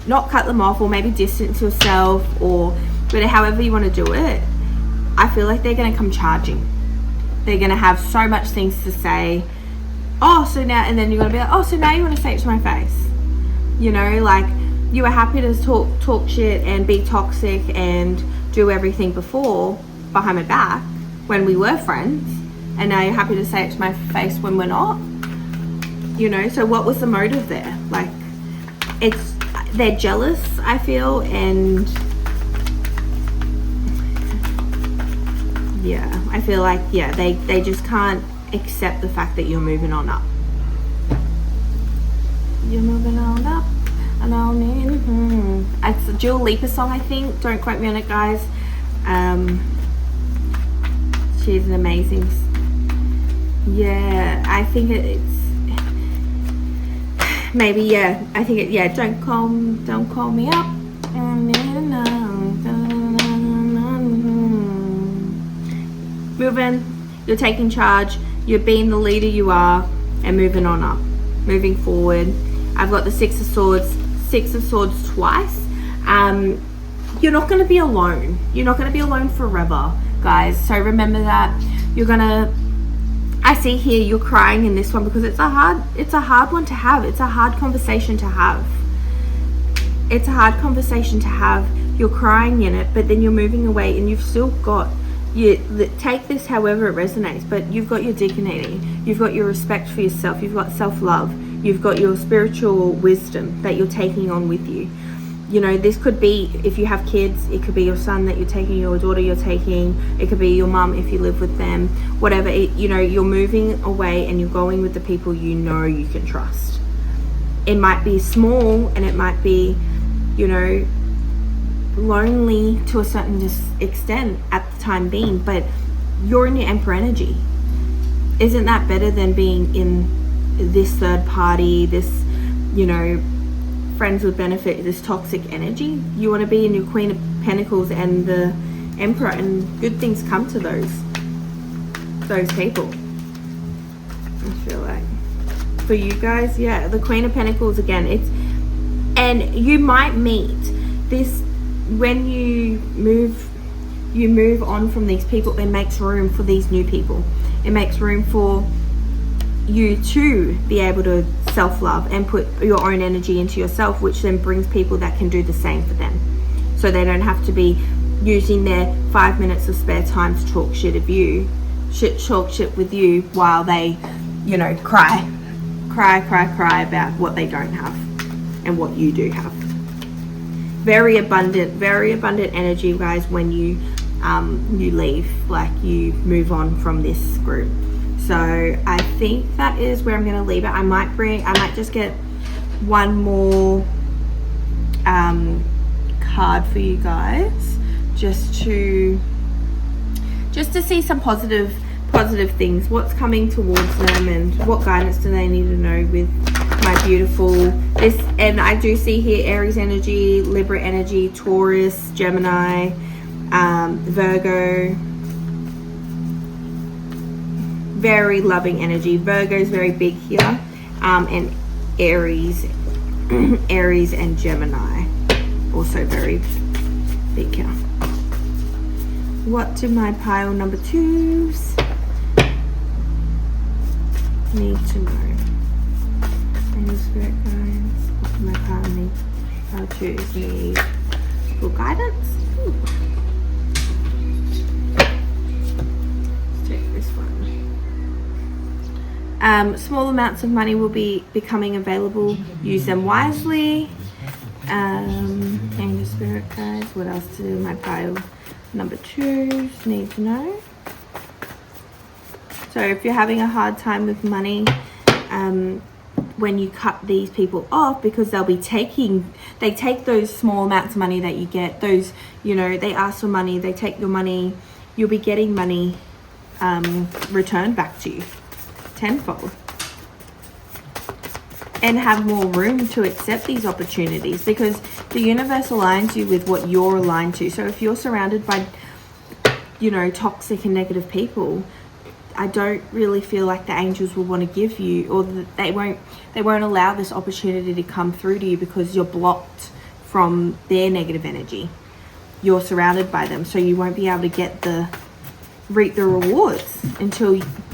not cut them off, or maybe distance yourself, or whatever, however you want to do it, I feel like they're going to come charging. They're going to have so much things to say. Oh, so now, and then you're going to be like, oh, so now you want to say it to my face. You know, like, you were happy to talk shit and be toxic and do everything before behind my back when we were friends, and now you're happy to say it to my face when we're not. You know, so what was the motive there? Like, they're jealous, I feel, and yeah, I feel like, yeah, they just can't accept the fact that you're moving on up. You're moving on up, and I'll need. It's a Dua Lipa song, I think. Don't quote me on it, guys. She's an amazing. Yeah, I think it's maybe. Yeah, I think it. Yeah, don't call me up. Moving, you're taking charge. You're being the leader you are, and moving on up, moving forward. I've got the Six of Swords twice. You're not going to be alone. You're not going to be alone forever, guys. So remember that. I see here you're crying in this one because it's a hard one to have. It's a hard conversation to have. It's a hard conversation to have. You're crying in it, but then you're moving away, and you've still got. Take this however it resonates, but you've got your dignity, you've got your respect for yourself, you've got self-love, you've got your spiritual wisdom that you're taking on with you. You know, this could be, if you have kids, it could be your son that you're taking, your daughter you're taking, it could be your mum if you live with them, whatever. You know, you're moving away and you're going with the people you know you can trust. It might be small, and it might be, you know, lonely to a certain extent at the time being, but you're in your Emperor energy. Isn't that better than being in this third party, this, you know, friends with benefit, this toxic energy? You want to be in your Queen of Pentacles and the Emperor, and good things come to those people. I feel like for you guys, yeah, the Queen of Pentacles again. And you might meet this. When you move on from these people, it makes room for these new people. It makes room for you to be able to self-love and put your own energy into yourself, which then brings people that can do the same for them. So they don't have to be using their 5 minutes of spare time to talk shit with you while they, you know, cry about what they don't have and what you do have. Very abundant energy, guys, when you leave, like you move on from this group. So I think that is where I'm going to leave it. I might just get one more card for you guys, just to see some positive things, what's coming towards them, and what guidance do they need to know with my beautiful this. And I do see here Aries energy, Libra energy, Taurus, Gemini, Virgo, very loving energy. Virgo is very big here, and Aries and Gemini also very big here. What do my pile number twos need to know? Any spirit guides? What do my pile twos need for guidance? Ooh. Let's take this one. Small amounts of money will be becoming available. Use them wisely. Angel spirit guides. What else do my pile number twos need to know? So if you're having a hard time with money, when you cut these people off, because they take those small amounts of money that you get, those, you know, they ask for money, they take your money, you'll be getting money returned back to you tenfold, and have more room to accept these opportunities, because the universe aligns you with what you're aligned to. So if you're surrounded by, you know, toxic and negative people, I don't really feel like the angels will want to give you, or they won't allow this opportunity to come through to you, because you're blocked from their negative energy. You're surrounded by them, so you won't be able to reap the rewards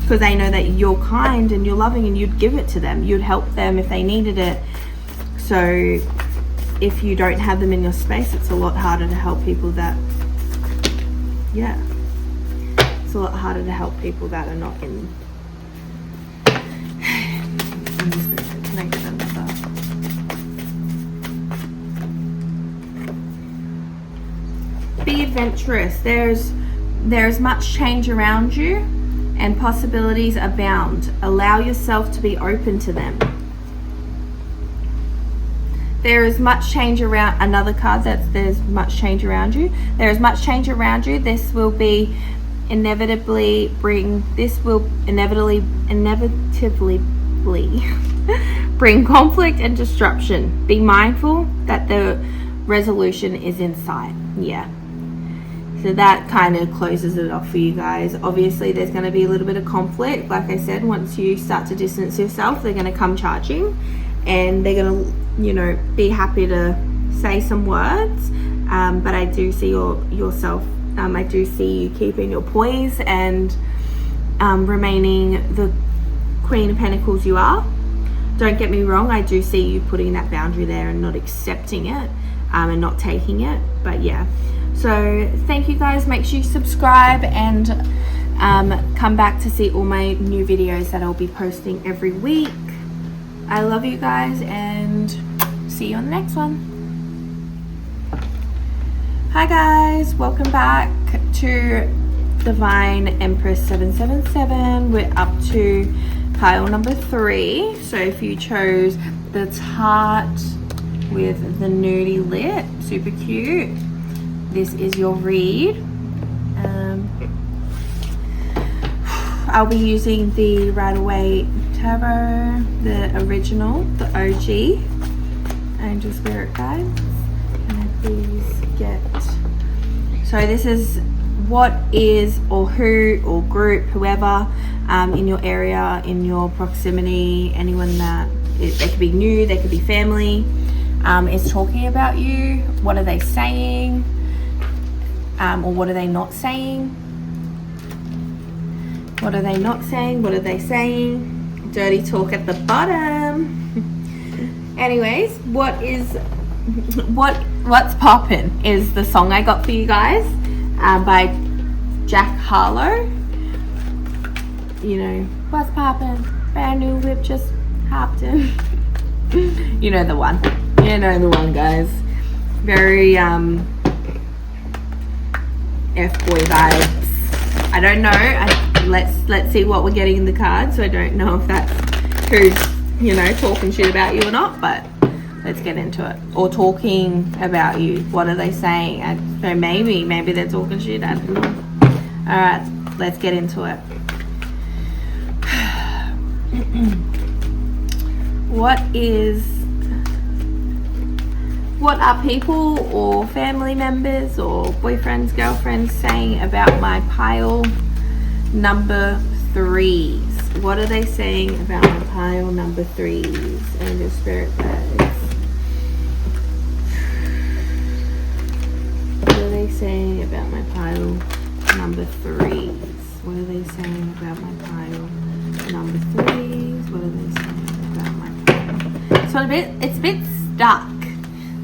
because they know that you're kind and you're loving, and you'd give it to them. You'd help them if they needed it. So if you don't have them in your space, it's a lot harder to help people that, yeah, it's a lot harder to help people that are not in. I'm just going to connect another. Be adventurous. There's much change around you and possibilities abound. Allow yourself to be open to them. There is much change around, another card that's there's much change around you. There is much change around you. This will inevitably bring conflict and disruption. Be mindful that the resolution is in sight. Yeah. So that kind of closes it off for you guys. Obviously, there's going to be a little bit of conflict. Like I said, once you start to distance yourself, they're going to come charging, and they're going to, you know, be happy to say some words. But I do see yourself. I do see you keeping your poise and remaining the Queen of Pentacles you are. Don't get me wrong. I do see you putting that boundary there and not accepting it and not taking it. But yeah. So thank you guys. Make sure you subscribe and come back to see all my new videos that I'll be posting every week. I love you guys and see you on the next one. Hi guys, welcome back to Divine Empress 777. We're up to pile number 3. So if you chose the tart with the nudie lip, super cute, this is your read. I'll be using the Right Away Tarot, the original, the OG. Angel Spirit Guides. Can I please get... So this is what is, or who, or group, whoever in your area, in your proximity, anyone that, they could be new, they could be family, is talking about you. What are they saying? Or what are they not saying? What are they not saying? What are they saying? Dirty talk at the bottom. Anyways, what's poppin' is the song I got for you guys by Jack Harlow. You know, what's poppin'? Brand new whip just hopped in. You know the one. You know the one, guys. Very F-boy vibes. I don't know. Let's see what we're getting in the cards. So I don't know if that's who's, you know, talking shit about you or not, but let's get into it. Or talking about you. What are they saying? So maybe they're talking shit. I don't know. All right, let's get into it. What are people or family members or boyfriends, girlfriends saying about my pile number 3s? What are they saying about my pile number 3s? Angel Spirit Guides. What are they saying about my pile number 3s? What are they saying about my pile number 3s? What are they saying about my pile? So it's a bit stuck.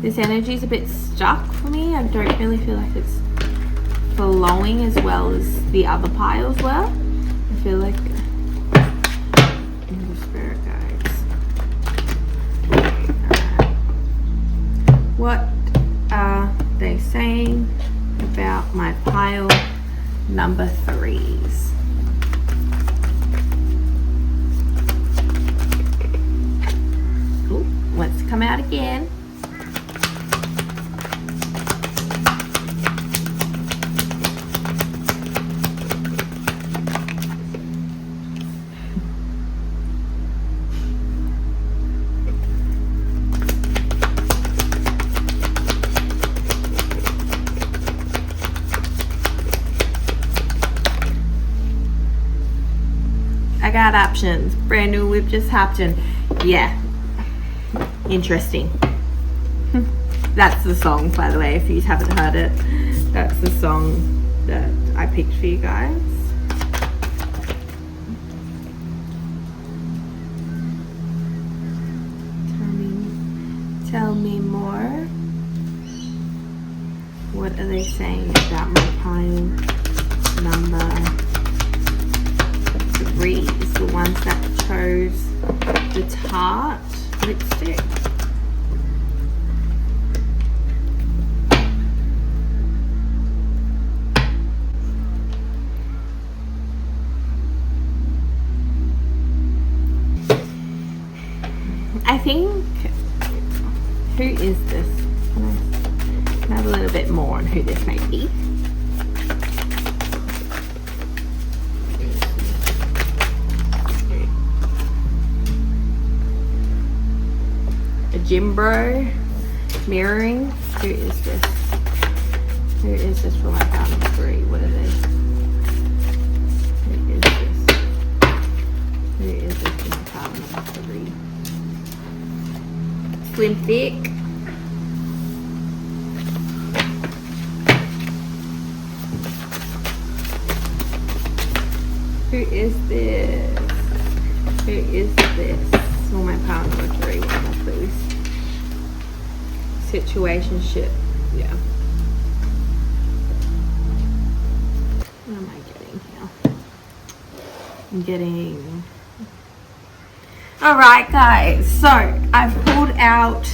This energy is a bit stuck for me. I don't really feel like it's flowing as well as the other piles were. I feel like the Spirit Guides. What are they saying about my pile number 3s? Ooh, wants to come out again. I got options. Brand new whip just hopped in. Yeah. Interesting. That's the song, by the way, if you haven't heard it. That's the song that I picked for you guys. Tell me more. What are they saying about my pile number 3? Is the ones that chose the Tarte lipstick. I think, who is this? Can I have a little bit more on who this may be? A gym bro, mirroring. Who is this? Who is this for my pile number 3? What are they? Who is this? Who is this for my pile number 3? Slim thick. Who is this? Who is this? Oh, my pile number 3. One more, please. Situationship. Yeah. What am I getting here? I'm getting... Alright guys, so I've pulled out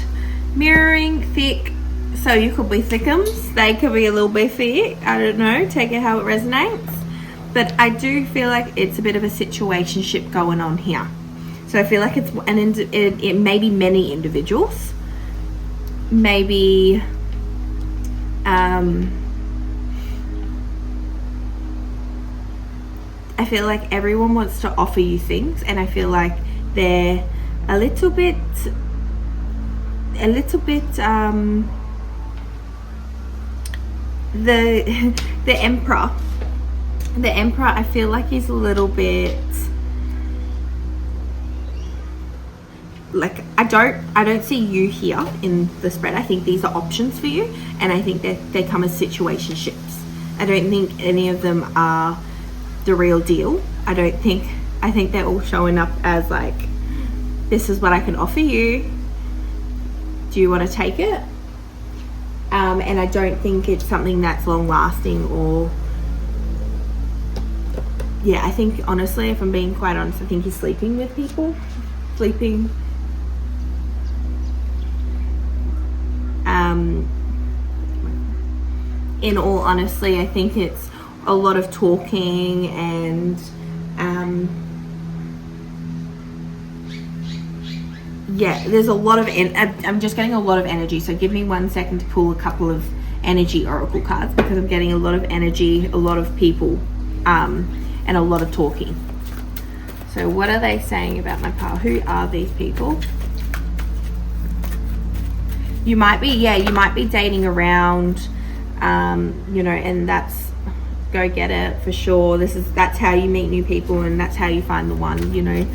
mirroring, thick, so you could be thickums, they could be a little bit thick, I don't know, take it how it resonates, but I do feel like it's a bit of a situationship going on here. So I feel like it's it may be many individuals, maybe I feel like everyone wants to offer you things, and I feel like they're a little bit the emperor I feel like is a little bit like I don't see you here in the spread. I think these are options for you, and I think that they come as situationships. I don't think any of them are the real deal. I think they're all showing up as like, this is what I can offer you. Do you want to take it? And I don't think it's something that's long lasting, or yeah, I think honestly, if I'm being quite honest, I think he's sleeping with people. In all honesty, I think it's a lot of talking and yeah, there's a lot of I'm just getting a lot of energy, so give me 1 second to pull a couple of energy oracle cards, because I'm getting a lot of energy, a lot of people, and a lot of talking. So what are they saying about my pile? Who are these people? You might be dating around, you know, and that's, go get it for sure. That's how you meet new people, and that's how you find the one. You know,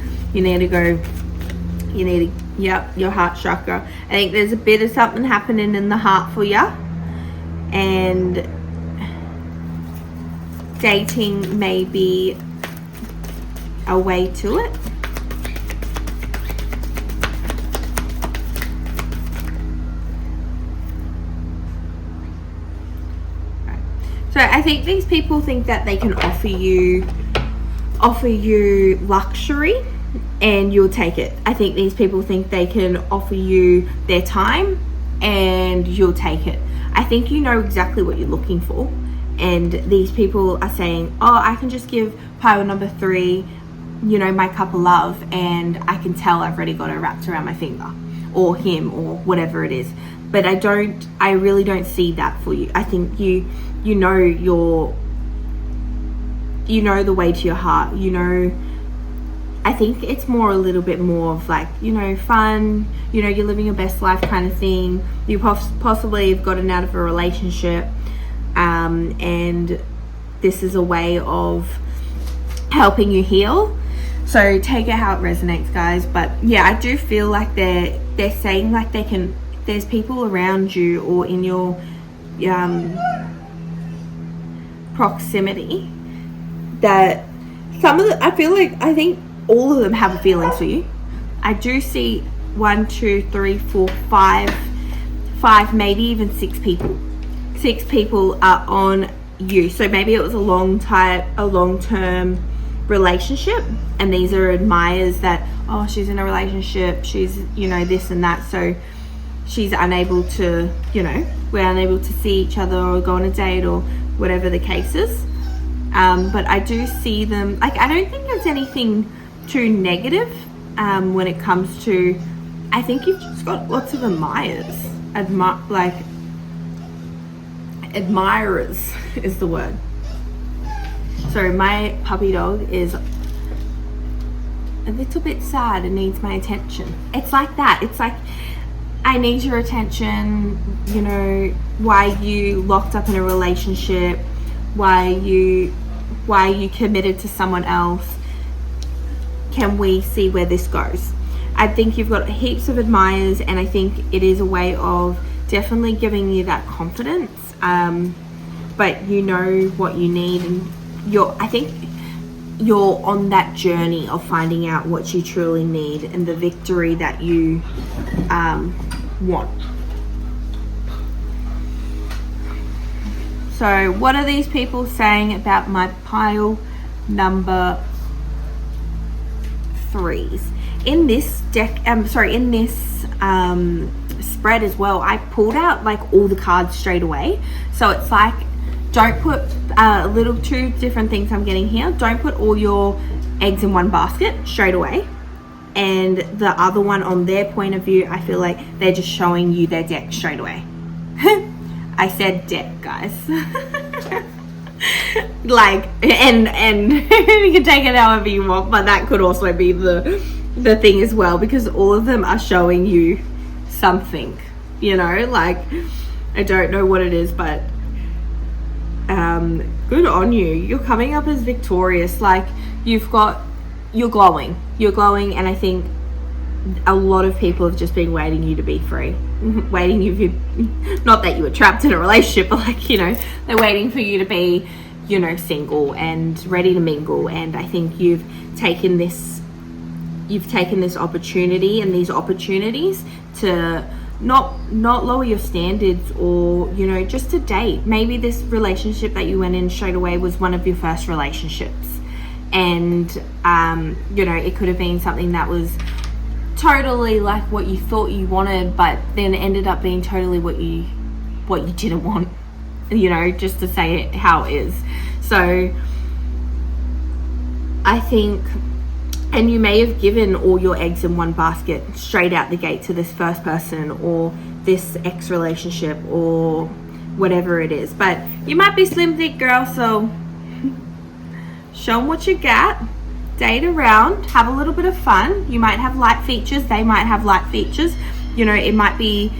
yep, your heart chakra. I think there's a bit of something happening in the heart for you, and dating may be a way to it. So I think these people think that they can offer you luxury, and you'll take it. I think these people think they can offer you their time, and you'll take it. I think you know exactly what you're looking for, and these people are saying, oh, I can just give pile number 3, you know, my cup of love, and I can tell I've already got it wrapped around my finger, or him, or whatever it is. But I really don't see that for you. I think you know the way to your heart. You know, I think it's more a little bit more of like, you know, fun, you know, you're living your best life kind of thing. You possibly have gotten out of a relationship, and this is a way of helping you heal. So take it how it resonates, guys. But yeah, I do feel like they're saying like they can, there's people around you or in your proximity that I think all of them have feelings for you. I do see 1, 2, 3, 4, 5, maybe even 6 people. 6 people are on you. So maybe it was a long-term relationship, and these are admirers that, oh, she's in a relationship, she's, you know, this and that, so she's unable to, you know, we're unable to see each other or go on a date or whatever the case is. But I do see them, like, I don't think there's anything too negative when it comes to, I think you've just got lots of admirers. Admirers is the word. So my puppy dog is a little bit sad and needs my attention. It's like that. It's like, I need your attention, you know, why you locked up in a relationship, why you committed to someone else, can we see where this goes? I think you've got heaps of admirers, and I think it is a way of definitely giving you that confidence, but you know what you need, and I think you're on that journey of finding out what you truly need and the victory that you want. So what are these people saying about my pile number 3s? In this deck, in this spread as well, I pulled out like all the cards straight away. So it's like, don't put two different things I'm getting here. Don't put all your eggs in one basket straight away. And the other one, on their point of view, I feel like they're just showing you their deck straight away. I said deck, guys. Like, and you can take it however you want, but that could also be the thing as well, because all of them are showing you something, you know, like, I don't know what it is, but good on you. You're coming up as victorious. Like, you're glowing, and I think a lot of people have just been waiting you to be free, waiting you, not that you were trapped in a relationship, but like, you know, they're waiting for you to be, you know, single and ready to mingle. And I think you've taken this opportunity and these opportunities to not lower your standards, or, you know, just to date. Maybe this relationship that you went in straight away was one of your first relationships, and you know, it could have been something that was totally like what you thought you wanted, but then ended up being totally what you didn't want, you know, just to say it how it is. So I think, and you may have given all your eggs in one basket straight out the gate to this first person or this ex relationship or whatever it is, but you might be slim thick, girl, so show them what you got. Date around, have a little bit of fun. You might have light features, they might have light features, you know, it might be,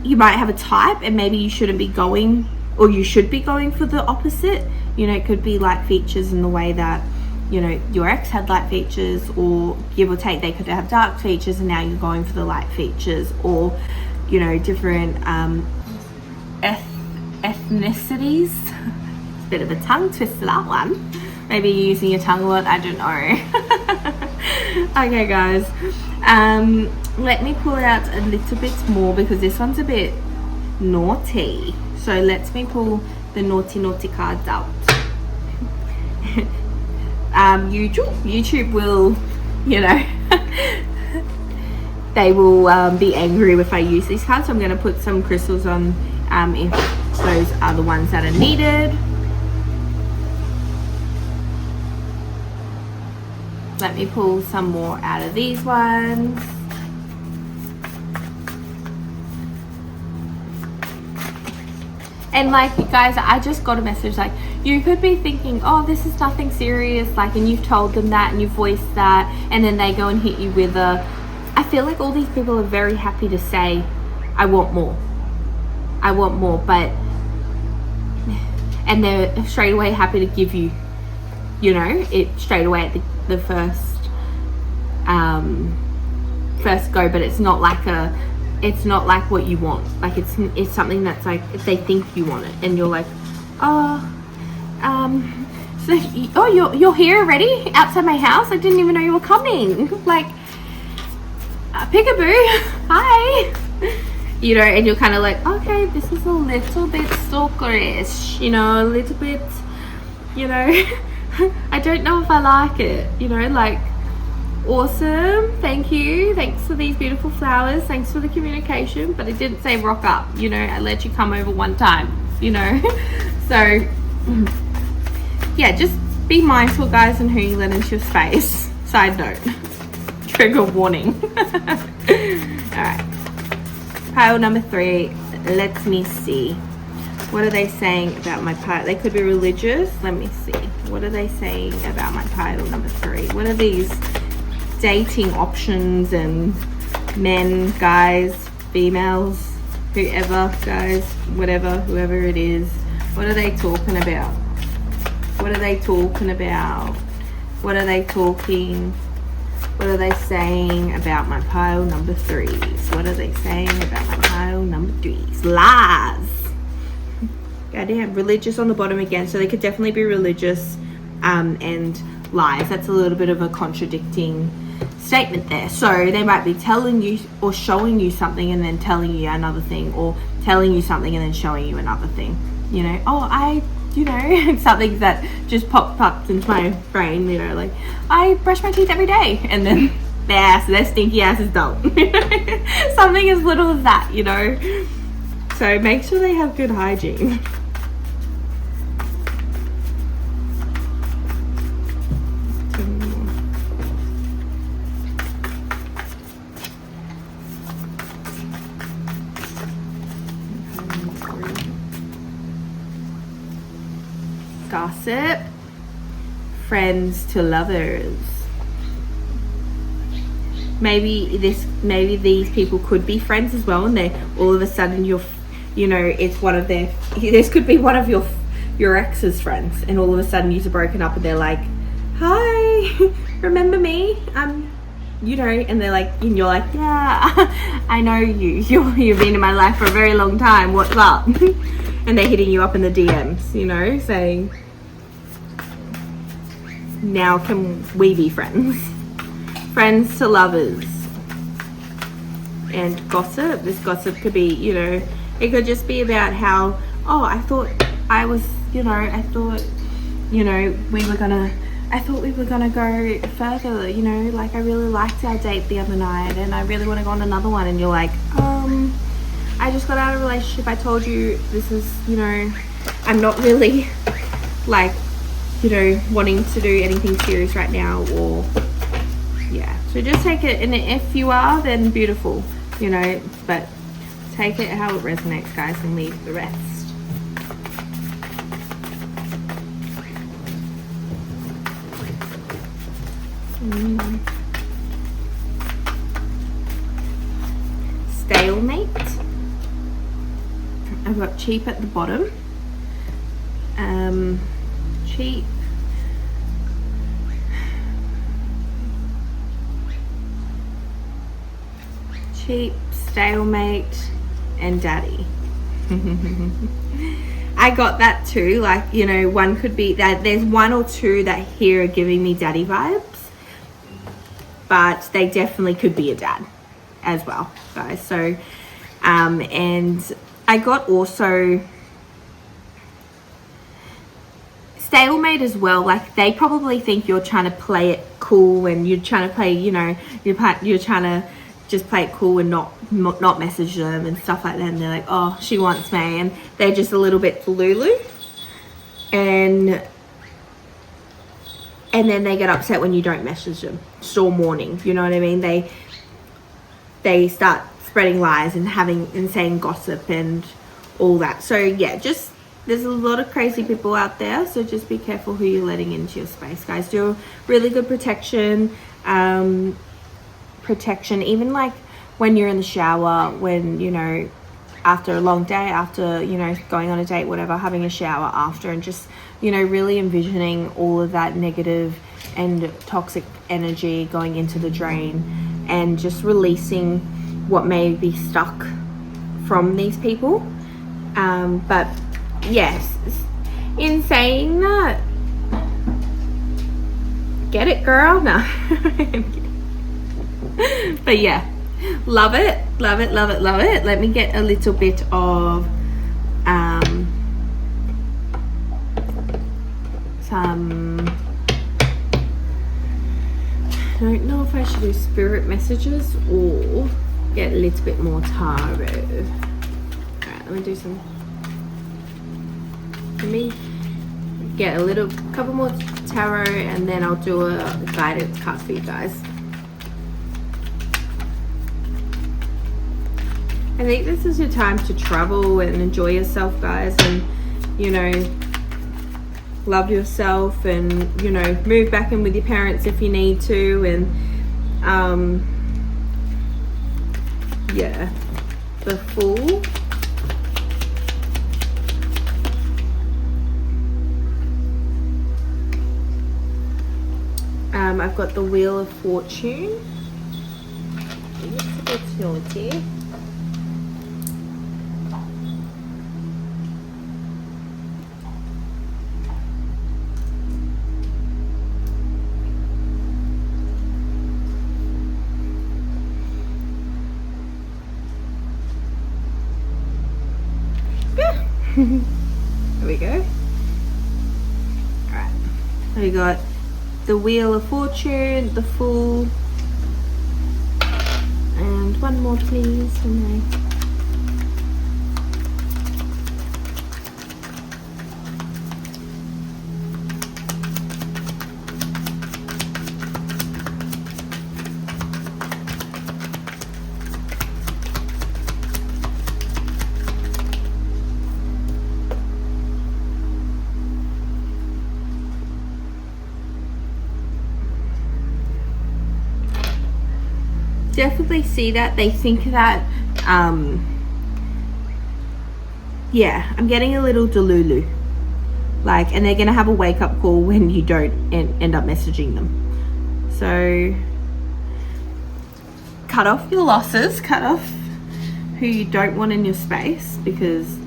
you might have a type and maybe you shouldn't be going, or you should be going for the opposite. You know, it could be light features in the way that, you know, your ex had light features, or give or take, they could have dark features and now you're going for the light features, or, you know, different ethnicities. It's a bit of a tongue twister, that one. Maybe you're using your tongue a lot, I don't know. Okay, guys, let me pull out a little bit more, because this one's a bit naughty. So let me pull the naughty cards out. YouTube will, you know, they will be angry if I use these cards, so I'm going to put some crystals on if those are the ones that are needed. Let me pull some more out of these ones. And like, guys, I just got a message, like, you could be thinking, oh, this is nothing serious, like, and you've told them that and you've voiced that, and then they go and hit you with a, I feel like all these people are very happy to say, I want more, but, and they're straight away happy to give you, you know, it straight away at the first go, but it's not like what you want. Like, it's something that's like, if they think you want it and you're like, you're here already outside my house, I didn't even know you were coming. Like, peekaboo, hi. You know, and you're kind of like, okay, this is a little bit stalkerish, you know, a little bit, you know, I don't know if I like it, you know, like, awesome, thank you, thanks for these beautiful flowers, thanks for the communication, but it didn't say rock up, you know, I let you come over one time, you know. So yeah, just be mindful, guys, on who you let into your space. Side note, trigger warning. All right, pile number 3, let me see, what are they saying about my pile? They could be religious. Let me see, what are they saying about my pile number 3? What are these dating options and men, guys, females, whoever, guys, whatever, whoever it is? What are they talking about? What are they talking about? What are they talking? What are they saying about my pile number 3s? What are they saying about my pile number 3s? Lies. Goddamn, religious on the bottom again. So they could definitely be religious and lies. That's a little bit of a contradicting statement there. So they might be telling you or showing you something and then telling you another thing, or telling you something and then showing you another thing. You know, oh, you know, something that just popped up into my brain, you know, like, I brush my teeth every day, and then their stinky asses don't. Something as little as that, you know. So make sure they have good hygiene. Gossip, friends to lovers. Maybe these people could be friends as well, and they all of a sudden you know, it's one of their, this could be one of your ex's friends, and all of a sudden you're broken up and they're like, hi, remember me? You know, and they're like, and you're like, yeah, I know you. You've been in my life for a very long time. What's up? And they're hitting you up in the DMs, you know, saying, now can we be friends? Friends to lovers. And gossip. This gossip could be, you know, it could just be about how, oh, I thought we were gonna go further, you know, like I really liked our date the other night and I really want to go on another one, and you're like, I just got out of a relationship, I told you this is, you know, I'm not really like, you know, wanting to do anything serious right now, or yeah, so just take it, and if you are, then beautiful, you know, but take it how it resonates, guys, and leave the rest. Stalemate. I've got cheap at the bottom. Cheap, stalemate, and daddy. I got that too, like, you know, one could be that there's one or two that here are giving me daddy vibes, but they definitely could be a dad as well, guys. So and I got also stalemate as well. Like, they probably think you're trying to play it cool, and you're trying to play, you know, you're trying to just play it cool and not message them and stuff like that, and they're like, oh, she wants me, and they're just a little bit Lulu, and then they get upset when you don't message them. Storm warning, you know what I mean? They start spreading lies and saying gossip and all that. So yeah, just, there's a lot of crazy people out there, so just be careful who you're letting into your space, guys. Do really good protection, even like when you're in the shower, when, you know, after a long day, after, you know, going on a date, whatever, having a shower after, and just, you know, really envisioning all of that negative and toxic energy going into the drain, and just releasing what may be stuck from these people. But yes, in saying that, get it, girl? No. But yeah, Love it, love it, love it, love it. Let me get a little bit of some, I don't know if I should do spirit messages or get a little bit more tarot. Alright, let me do some, let me get a couple more tarot, and then I'll do a guidance card for you guys. I think this is your time to travel and enjoy yourself, guys, and, you know, love yourself, and, you know, move back in with your parents if you need to, and yeah, the Fool. I've got the Wheel of Fortune. It's a bit naughty. There we go. Alright. We got the Wheel of Fortune, the Fool, and one more please for me. Definitely see that they think that yeah, I'm getting a little delulu, like, and they're gonna have a wake-up call when you don't end up messaging them. So cut off your losses, cut off who you don't want in your space, because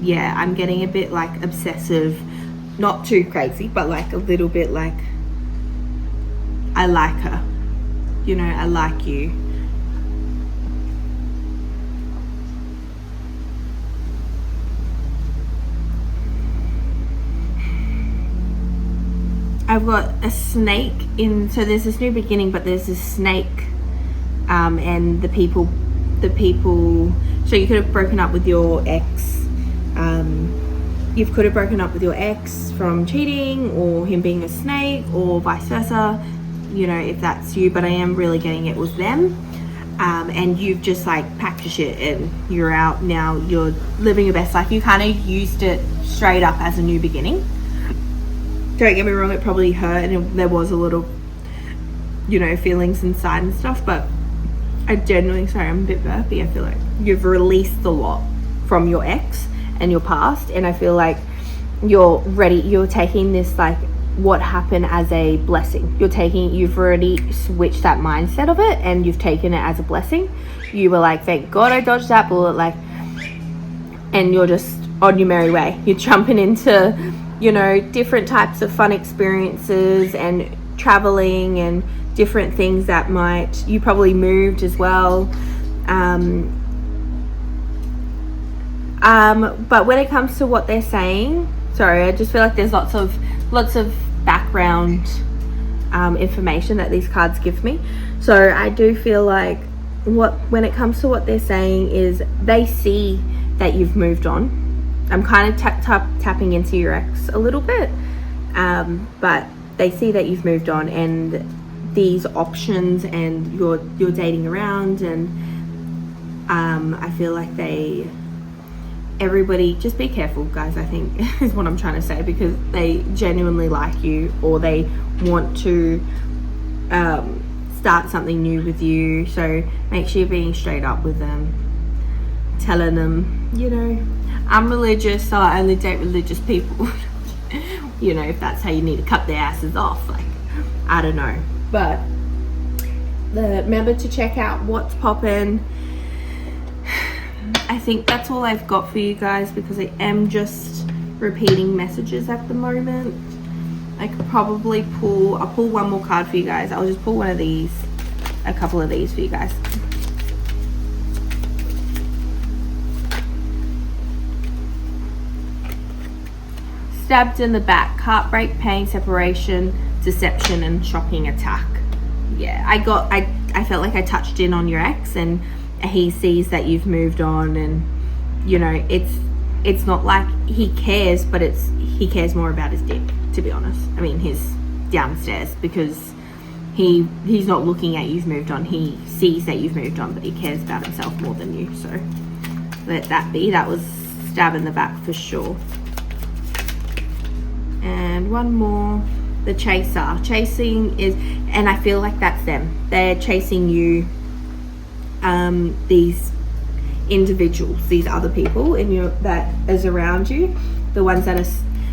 yeah, I'm getting a bit like obsessive, not too crazy, but like a little bit like, I like her, you know, I like you. I've got a snake in, so there's this new beginning, but there's this snake, and the people, so you could have broken up with your ex, you could have broken up with your ex from cheating, or him being a snake, or vice versa, you know, if that's you, but I am really getting it was them. And you've just like packed your shit and you're out now, you're living your best life. You kind of used it straight up as a new beginning. Don't get me wrong, it probably hurt and there was a little, you know, feelings inside and stuff, but I genuinely, sorry, I'm a bit burpy. I feel like you've released a lot from your ex and your past, and I feel like you're ready, you're taking this like what happened as a blessing. You've already switched that mindset of it and you've taken it as a blessing. You were like, thank God I dodged that bullet, like, and you're just on your merry way. You're jumping into, you know, different types of fun experiences and traveling and different things that might, you probably moved as well. But when it comes to what they're saying, sorry, I just feel like there's lots of background information that these cards give me. So I do feel like when it comes to what they're saying is they see that you've moved on. I'm kind of tapping into your ex a little bit, but they see that you've moved on and these options, and you're dating around, and I feel like everybody, just be careful, guys, I think is what I'm trying to say, because they genuinely like you, or they want to start something new with you. So make sure you're being straight up with them, telling them, you know, I'm religious, so I only date religious people. You know, if that's how you need to cut their asses off, like, I don't know. But remember to check out what's poppin'. I think that's all I've got for you guys, because I am just repeating messages at the moment. I could probably I'll pull one more card for you guys. I'll just pull one of these, a couple of these for you guys. stabbed in the back, heartbreak, pain, separation, deception, and shocking attack. Yeah, I felt like I touched in on your ex, and he sees that you've moved on, and you know, it's not like he cares, but he cares more about his dick, to be honest. I mean, his downstairs, because he's not looking at you've moved on. He sees that you've moved on, but he cares about himself more than you. So let that be. That was stab in the back for sure. And one more, the chaser. Chasing is, and I feel like that's them. They're chasing you, these individuals, these other people in your that is around you, the ones that are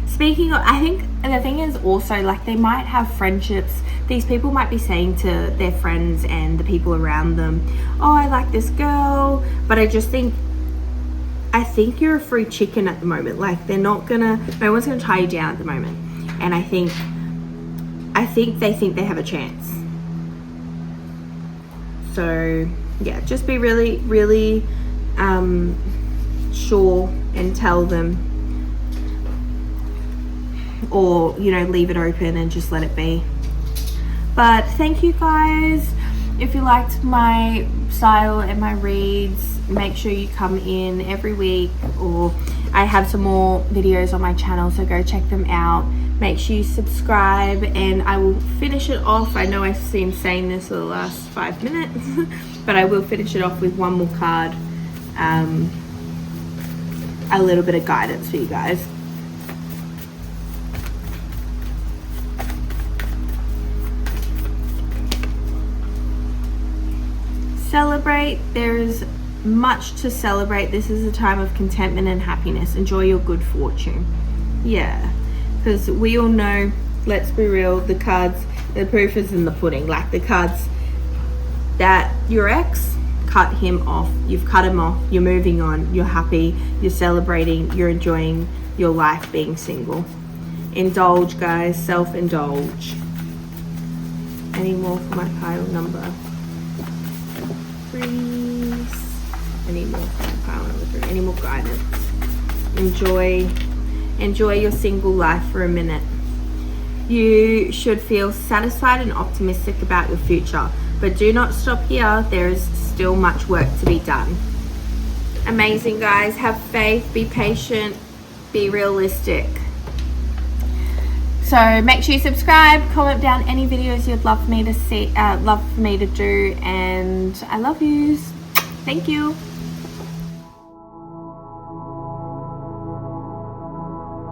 speaking. I think, and the thing is also, like, they might have friendships. These people might be saying to their friends and the people around them, oh, I like this girl, but I think you're a free chicken at the moment. Like, no one's gonna tie you down at the moment. And I think they think they have a chance. So yeah, just be really, really sure and tell them, or, you know, leave it open and just let it be. But thank you guys. If you liked my style and my reads, make sure you come in every week, or I have some more videos on my channel, so go check them out. Make sure you subscribe, and I will finish it off. I know I seem saying this for the last 5 minutes, but I will finish it off with one more card, a little bit of guidance for you guys. Celebrate. There's much to celebrate. This is a time of contentment and happiness. Enjoy your good fortune. Yeah, because we all know, let's be real, the cards, the proof is in the pudding. Like, the cards that your ex, cut him off. You've cut him off. You're moving on. You're happy. You're celebrating. You're enjoying your life being single. Indulge, guys. Self-indulge. Any more for my pile number 3? Any more for my pile number 3? Any more guidance? Enjoy your single life for a minute. You should feel satisfied and optimistic about your future, but do not stop here. There is still much work to be done. Amazing, guys. Have faith, be patient, be realistic. So make sure you subscribe, comment down any videos you'd love for me to see, love for me to do, and I love yous. Thank you.